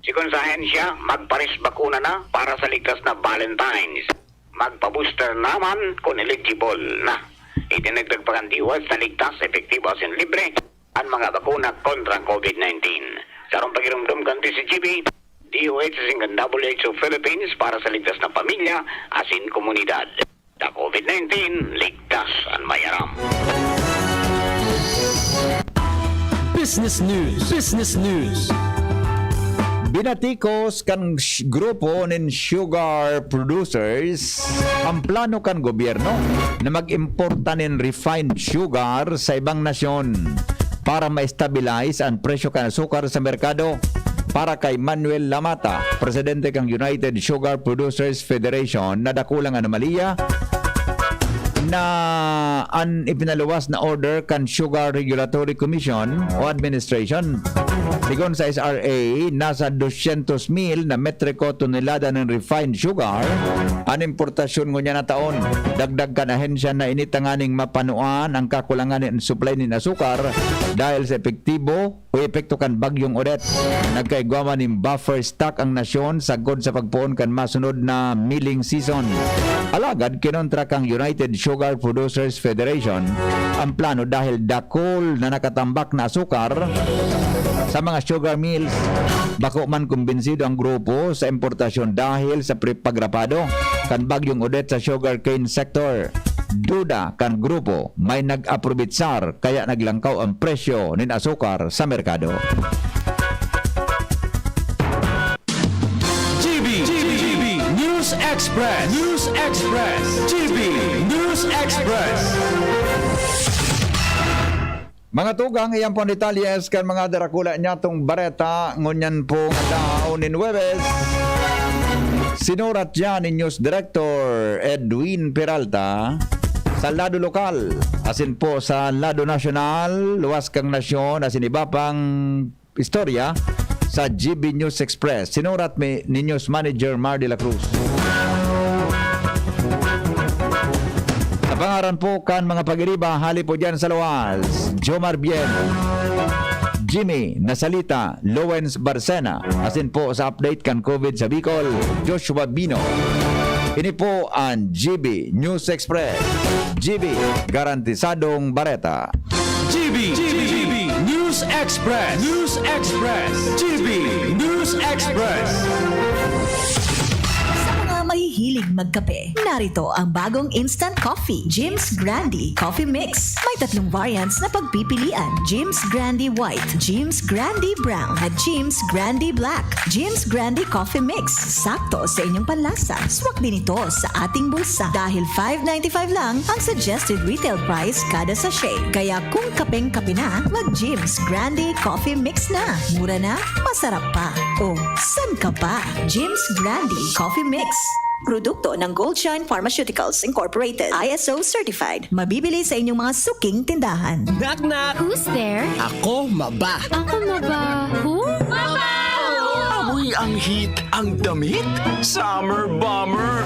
Speaker 5: Sigon sa ahensya, magparis bakuna na para sa ligtas na Valentine's. Magpa-booster naman kung eligible na. Itinagdag pa kan diwas sa ligtas, epektibo asin libre ang mga bakuna kontra COVID-19. Sarong pagirumdum kanti si GB, DOH singgan WHO Philippines para sa ligtas na pamilya asin komunidad. Sa COVID-19, ligtas ang mayaram.
Speaker 25: Business News. Business News.
Speaker 2: Binatikos kan grupo nin sugar producers ang plano kan gobyerno na mag-importa nin refined sugar sa ibang nasyon para ma-stabilize ang presyo kan asukar sa merkado. Para kay Manuel Lamata, presidente kang United Sugar Producers Federation, na dakulang anomalya na ang ipinaluwas na order kan Sugar Regulatory Commission o Administration. Sigon sa SRA, nasa 200,000 na metriko tonelada ng refined sugar ang importasyon ngunya na taon. Dagdag kan ahensya na initanganing mapanuan ang kakulangan ng supply ng asukar dahil sa epektibo o epekto kan bagyong Odette. Nagkaigwama ng buffer stock ang nasyon sagod sa pagpuon kan masunod na milling season. Alagad kinontra kang United Sugar Producers Federation ang plano dahil dakol na nakatambak na asukar sa mga sugar mills. Bako man kumbinsido ang grupo sa importasyon dahil sa pagrapado kan bagyong Odette sa sugarcane sector. Duda kan grupo may nag-aprobitsar kaya naglangkaw ang presyo ng asukar sa merkado.
Speaker 25: GB News Express. News Express. GB News Express.
Speaker 2: Mga tugang, iyan po ni Talies kan mga darakula niya tong bareta ngunyan po daw ni Nueves. Sinurat niya ni News Director Edwin Peralta sa lado lokal, asin po sa lado nasyonal, luwas kang nasyon, asin iba pang istorya sa GB News Express. Sinurat ni News Manager Mar de la Cruz. Pangaran po kan mga pag-iriba, hali po dyan sa luwas. Jomar Bien, Jimmy Nasalita, Lowens Barcena, asin po sa update kan COVID sa Bicol, Joshua Bino. Ini po ang GB News Express. GB, garantisadong bareta.
Speaker 25: GB News Express. News Express. GB News Express.
Speaker 6: Mahihilig magkape. Narito ang bagong instant coffee, Jim's Grande Coffee Mix. May 3 variants na pagpipilian: Jim's Grande White, Jim's Grande Brown, at Jim's Grande Black. Jim's Grande Coffee Mix, sakto sa inyong panlasa. Swak din ito sa ating bulsa dahil $5.95 lang ang suggested retail price kada sachet. Kaya kung kapeng-kape na, mag-Jim's Grande Coffee Mix na. Mura na, masarap pa. O, san ka pa? Jim's Grande Coffee Mix. Produkto ng Goldshine Pharmaceuticals Incorporated, ISO certified. Mabibili sa inyong mga suking tindahan.
Speaker 25: Knock knock.
Speaker 4: Who's there?
Speaker 25: Ako maba.
Speaker 4: Ako maba. Who?
Speaker 18: Amoy ang heat, ang damit, summer bomber.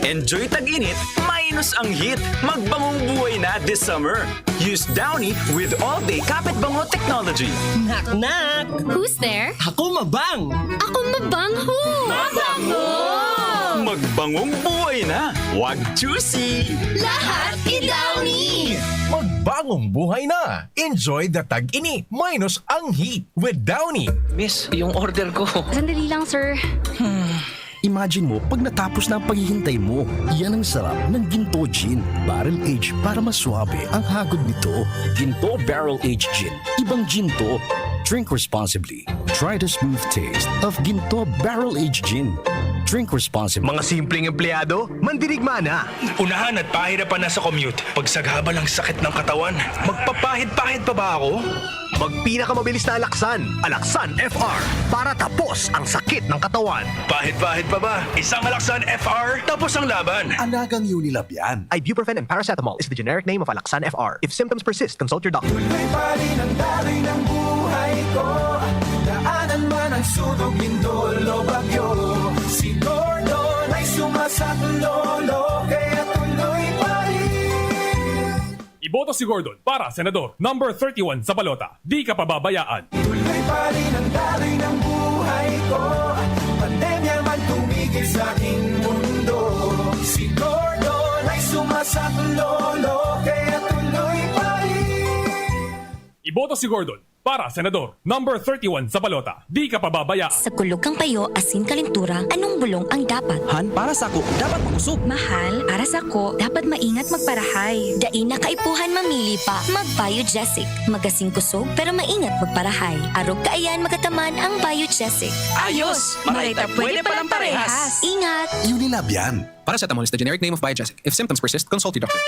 Speaker 18: Enjoy tag-init, minus ang heat. Magbangong buhay na this summer. Use Downy with all-day kapit bango technology.
Speaker 25: Knock knock.
Speaker 4: Who's there?
Speaker 25: Ako mabang.
Speaker 4: Ako mabang. Who? Mabango!
Speaker 18: Magbangong buhay na. Wag juicy.
Speaker 4: Lahat i-Downy!
Speaker 17: Magbangong buhay na. Enjoy the tag-init minus ang heat with Downy.
Speaker 18: Miss, yung order ko.
Speaker 4: Sandali lang, sir.
Speaker 16: Imagine mo, pag natapos na ang paghihintay mo, yan ang sarap ng Ginto Gin. Barrel aged para mas swabe ang hagod nito. Ginto Barrel Aged Gin. Ibang Ginto. Drink responsibly. Try the smooth taste of Ginto Barrel Aged Gin. Drink responsibly.
Speaker 18: Mga simpleng empleyado, mandirigma na. Unahan at pahirapan na sa commute. Pagsagaba ng sakit ng katawan, magpapahid-pahid pa ba ako?
Speaker 16: Magpinakamabilis na Alaksan. Alaksan FR. Para tapos ang sakit ng katawan.
Speaker 18: Pahid-pahid pa ba? Isang Alaksan FR, tapos ang laban.
Speaker 16: Alagang Unilab yan. Ibuprofen and paracetamol is the generic name of Alaksan FR. If symptoms persist, consult your doctor.
Speaker 19: Tuloy pa rin ang daloy ng buhay ko. Daanan man ang sunog, lindol o bagyo. Si Gordon ay sumasaklolo, kaya tuloy pa rin.
Speaker 25: Iboto si Gordon para senador. Number 31 sa balota. Di ka pababayaan.
Speaker 19: Tuloy pa rin ang daloy ng buhay ko. Pandemya man tumigil sa aking mundo. Si Gordon ay sumasaklolo, kaya tuloy pa rin.
Speaker 25: Iboto si Gordon Para Senador, number 31 sa balota. Di ka pababaya.
Speaker 1: Sa kulog kang payo, asin kalintura, anong bulong ang dapat?
Speaker 3: Han, para sa ako, dapat mag-usog.
Speaker 1: Mahal, para sa ko, dapat maingat magparahay. Dain na kaipuhan mamili pa, mag-Biogesic. Magasing kusog, pero maingat magparahay. Arog kaayan magataman ang Biogesic.
Speaker 3: Ayos! Marita, pwede palang parehas.
Speaker 1: Ingat!
Speaker 15: Unilab yan. Paracetamol is the generic name of Biogesic. If symptoms persist, consult your doctor.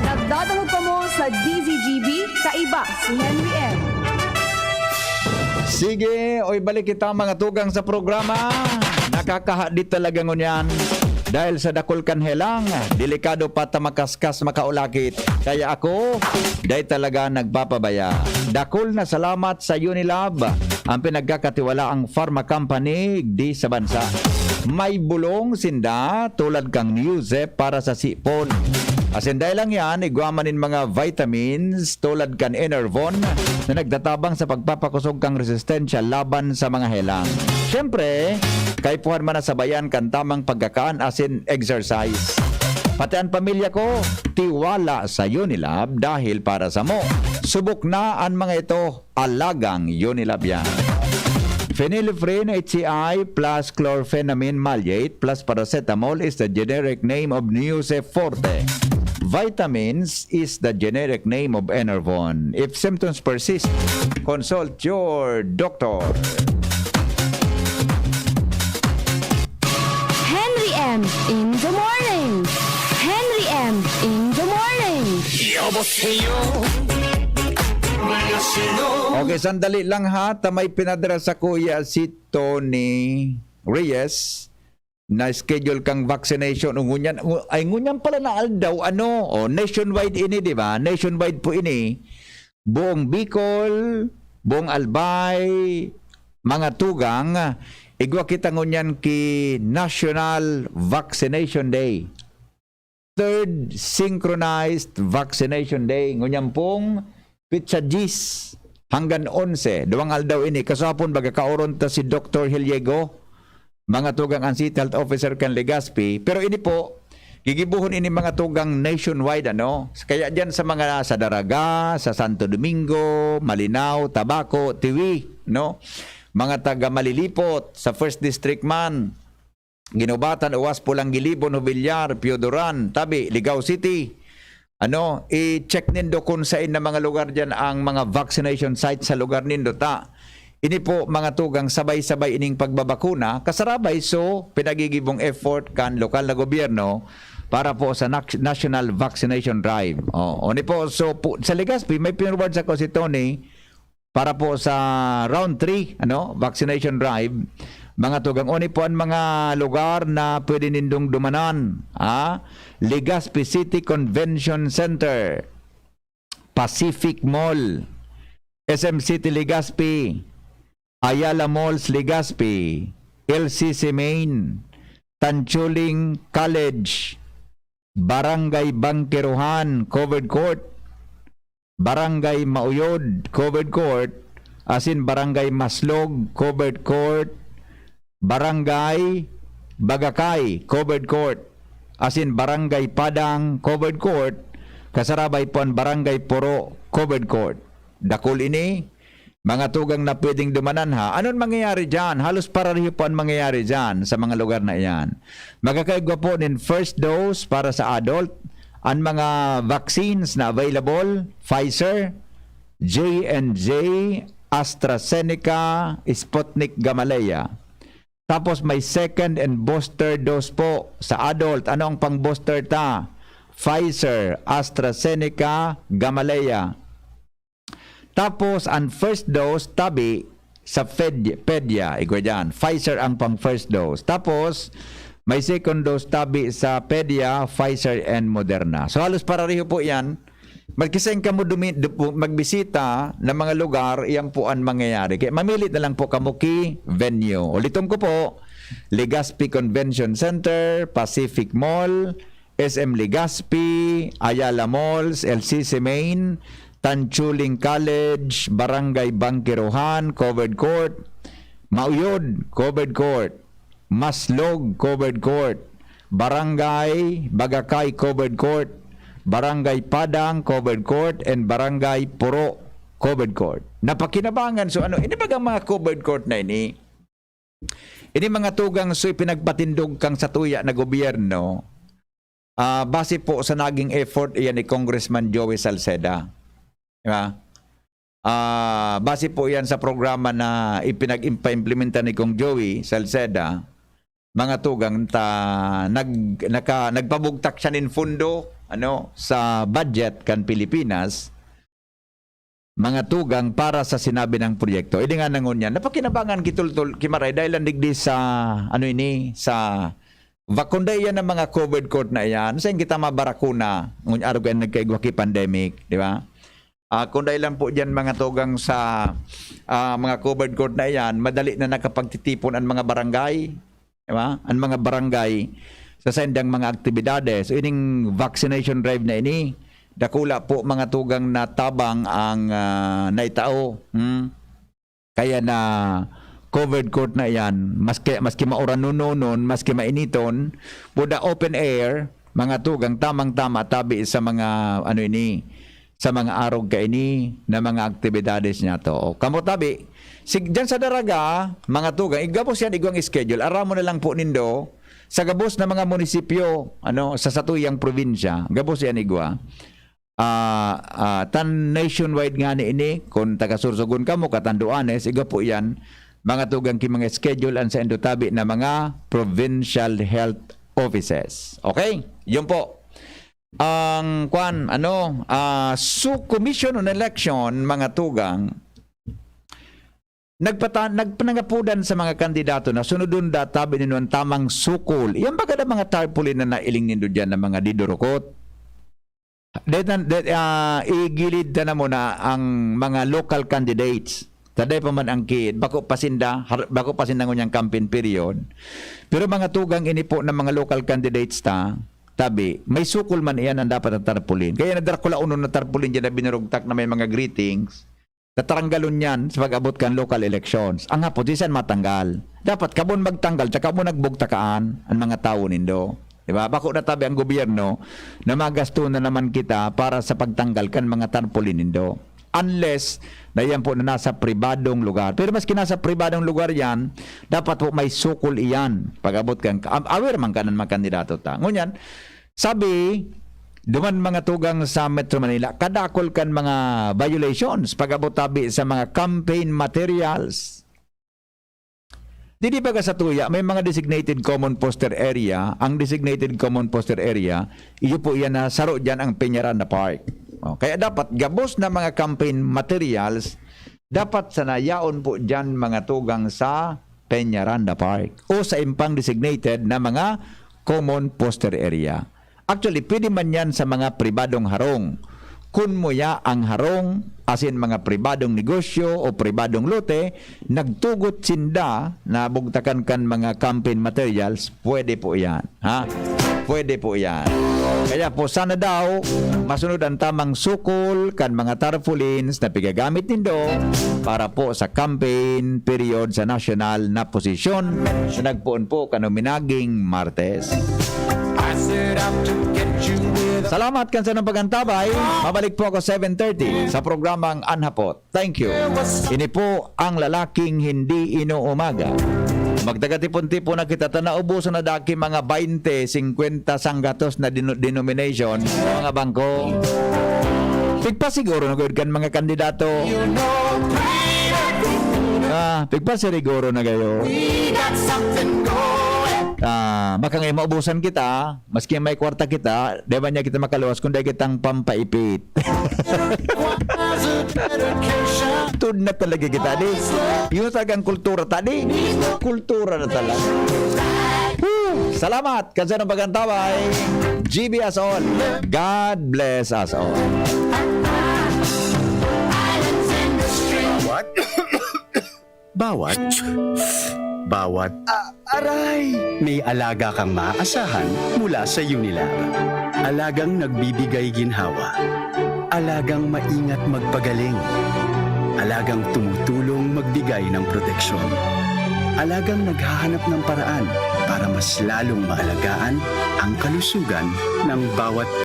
Speaker 6: Nagdadamog pa mo sa DZGB, kaiba si Henry M.
Speaker 2: Sige, oy balik kita mga tugang sa programa. Nakakahadit talaga ngunyan. Dahil sa dakol kanhelang, delikado pa ta makaskas makaulakit. Kaya ako, dahil talaga nagpapabaya. Dakol na salamat sa Unilab, ang pinagkakatiwala ang pharma company di sa bansa. May bulong sinda tulad kang Newzep para sa sipon. Asin dahil lang yan, igwamanin mga vitamins tulad kan Enervon na nagtatabang sa pagpapakusog kang resistensya laban sa mga helang. Siyempre, kaipuhan man na sabayan kan tamang pagkakaan asin exercise. Pati ang pamilya ko, tiwala sa Unilab dahil para sa mo. Subok na ang mga ito, alagang Unilab yan. Phenylephrine HCI plus chlorphenamine maleate plus paracetamol is the generic name of Newzep Forte. Vitamins is the generic name of Enervon. If symptoms persist, consult your doctor.
Speaker 20: Henry M. in the morning. Henry M. in the morning.
Speaker 2: Okay, sandali lang ha. May pinadala sa kuya si Tony Reyes na schedule kang vaccination. Ngunyan pala na aldaw. Nationwide ini, di ba? Nationwide po ini. Buong Bicol, buong Albay, mga tugang, igwa kita ngunyan ki National Vaccination Day. Third Synchronized Vaccination Day. Ngunyan pong Pitsa Gis hanggang 11. Duwang aldaw ini. Kasapon baga kauron ta si Dr. Hiliego, mga tugang ang City Health Officer kan Legazpi. Pero ini po, gigibuhon ini mga tugang nationwide, Kaya dyan sa mga sa Daraga, sa Santo Domingo, Malinaw, Tabaco, Tiwi, Mga taga Malilipot, sa 1st District man, Ginubatan, Uwas, Pulang Gilibon, Villar, Piodoran, Tabi, Ligao City. I-check nindo kung saan na mga lugar dyan ang mga vaccination sites sa lugar nindo ta. Ini po mga tugang sabay-sabay ining pagbabakuna, kasarabay so pinagigibong effort kan lokal na gobyerno para po sa National Vaccination Drive. Oni po, so po, sa Legazpi may pinreward sa ko si Tony para po sa round 3, vaccination drive. Mga tugang, oni po ang mga lugar na pwede nindong dumanan. Legazpi City Convention Center, Pacific Mall, SM City Legazpi, Ayala Malls Legazpi, LCC Main, Tanchuling College, Barangay Bangkeruhan, Covered Court, Barangay Mauyod, Covered Court, asin Barangay Maslog, Covered Court, Barangay Bagakay, Covered Court, asin Barangay Padang, Covered Court, kasarabay po ang Barangay Poro, Covered Court. Dakol ini, mga tugang na pwedeng dumanan ha. Anong mangyayari dyan? Halos parariho po ang mangyayari dyan sa mga lugar na iyan. Magkakaigwa po din first dose para sa adult. Ang mga vaccines na available, Pfizer, J&J, AstraZeneca, Sputnik Gamaleya. Tapos may second and booster dose po sa adult. Ano ang pang-booster ta? Pfizer, AstraZeneca, Gamaleya. Tapos, ang first dose, tabi, sa Pedia, igwa dyan. Pfizer ang pang first dose. Tapos, may second dose, tabi sa Pedia, Pfizer, and Moderna. So, halos parariho po yan. Magkiseng ka mo magbisita ng mga lugar, iyan po ang mangyayari. Kaya mamilit na lang po kamuki venue. Ulitin ko po, Legazpi Convention Center, Pacific Mall, SM Legazpi, Ayala Malls, LCC Main, Tanchuling College, Barangay Bangkeruhan, Covered Court, Mauyod, Covered Court, Maslog, Covered Court, Barangay Bagakay, Covered Court, Barangay Padang, Covered Court, and Barangay Puro, Covered Court. Napakinabangan. So ano, ini bagang mga covered court na ini mga tugang so pinagpatindog kang sa tuya na gobyerno, base po sa naging effort iyan ni Congressman Joey Salceda. Diba? Base po yan sa programa na ipinag-implementa ni Kong Joey Salceda, mga tugang nagpabugtak siya nin fundo sa budget kan Pilipinas, mga tugang para sa sinabi ng proyekto. Hindi nga nangon yan. Napakinabangan kitultul kimaray dahil landigdi sa sa vakunday yan ng mga covered court na yan. Saan kita mabarakuna ngun araw kayo nagkaigwaki pandemic, di ba? Kunday lang po dyan mga tugang sa mga covered court na yan, madali na nakapagtitipon ang mga barangay, di ba? Ang mga barangay sa sendang mga aktibidades. So ining vaccination drive na ini, dakula po mga tugang na tabang ang naitao. Kaya na covered court na yan, maski mauranunon, maski mainiton, puda open air, mga tugang tamang-tama tabi sa mga sa mga arog kaini na mga aktibidades niya to. Kamo tabi, dyan sa daraga, mga tugang, igabos yan igwang schedule, aramo na lang po nindo, sa gabos na mga munisipyo, sa satuyang probinsya, gabos yan igwa. Tan nationwide nga ni ini, kung taga-Sursogon ka mo, Katanduanes, iga po yan, mga tugang ki mga schedule an sa endotabi na mga provincial health offices. Okay? Yun po. Ang Commission on Election, mga tugang, nagpanangapudan sa mga kandidato na sunodun tabi nino ang tamang sukol. Iyan baga na mga tarpaulin na nailing nindo dyan ng mga didurukot. Igilid na muna ang mga local candidates. Taday pa man ang kid, bako pasinda ngunyang campaign period. Pero mga tugang ini po ng mga local candidates tabi, may sukol man iyan ang dapat ang tarpaulin. Kaya nadrakula uno na tarpaulin dyan na binurugtak na may mga greetings. Tataranggalon yan sa pag-abot kan local elections. Ang hapot, isan matanggal. Dapat kabon magtanggal, tsaka mo nagbugtakaan ang mga tao nindo. Diba? Bako na tabi ang gobyerno na magasto na naman kita para sa pagtanggal kan mga tarpaulin nindo. Unless na yan po na nasa pribadong lugar. Pero maski nasa pribadong lugar yan, dapat po may sukol iyan. Pag-abot kan, aware man ka ng mga kandidato ta. Ngunyan, sabi, duman mga tugang sa Metro Manila, kadakol kan mga violations pag-abot tabi sa mga campaign materials. Didi ba ka sa tuya, may mga designated common poster area. Ang designated common poster area, iyo po yan na saro dyan ang Peñaranda Park. Kaya dapat gabos na mga campaign materials, dapat sanayaon po dyan mga tugang sa Peñaranda Park o sa impang designated na mga common poster area. Actually, pwede man yan sa mga pribadong harong. Kung mo ya ang harong, asin mga pribadong negosyo o pribadong lote, nagtugot sinda na bugtakan kan mga campaign materials, pwede po yan. Pwede po yan. Kaya po sana daw, masunod ang tamang sukol kan mga tarpaulins na pigagamit nindo para po sa campaign period sa national na posisyon na nagpuon po kanominaging Martes. Salamat kansa ng pagantabay. Mabalik po ako 7:30 sa programang Anhapot. Thank you. Ini po ang lalaking hindi inuumaga. Magtagatipon-tipon na kita naubuso na daki mga 20, 50 sanggatos na denomination mga bangko. Pigpa siguro na kan mga kandidato. Pigpa siguro na kayo. Baka ngayon maubusan kita, maski may kwarta kita, di ba niya kita makaluwas kung di kitang pampaipit. Tud na talaga kita, di. Yung talagang kultura tadi, kultura na talaga. Salamat, kansa ng pagantaway. GB us all. God bless us all.
Speaker 9: Bawat aray! May alaga kang maaasahan mula sa Unilag. Alagang nagbibigay ginhawa. Alagang maingat magpagaling. Alagang tumutulong magbigay ng proteksyon. Alagang naghahanap ng paraan para mas lalong maalagaan ang kalusugan ng bawat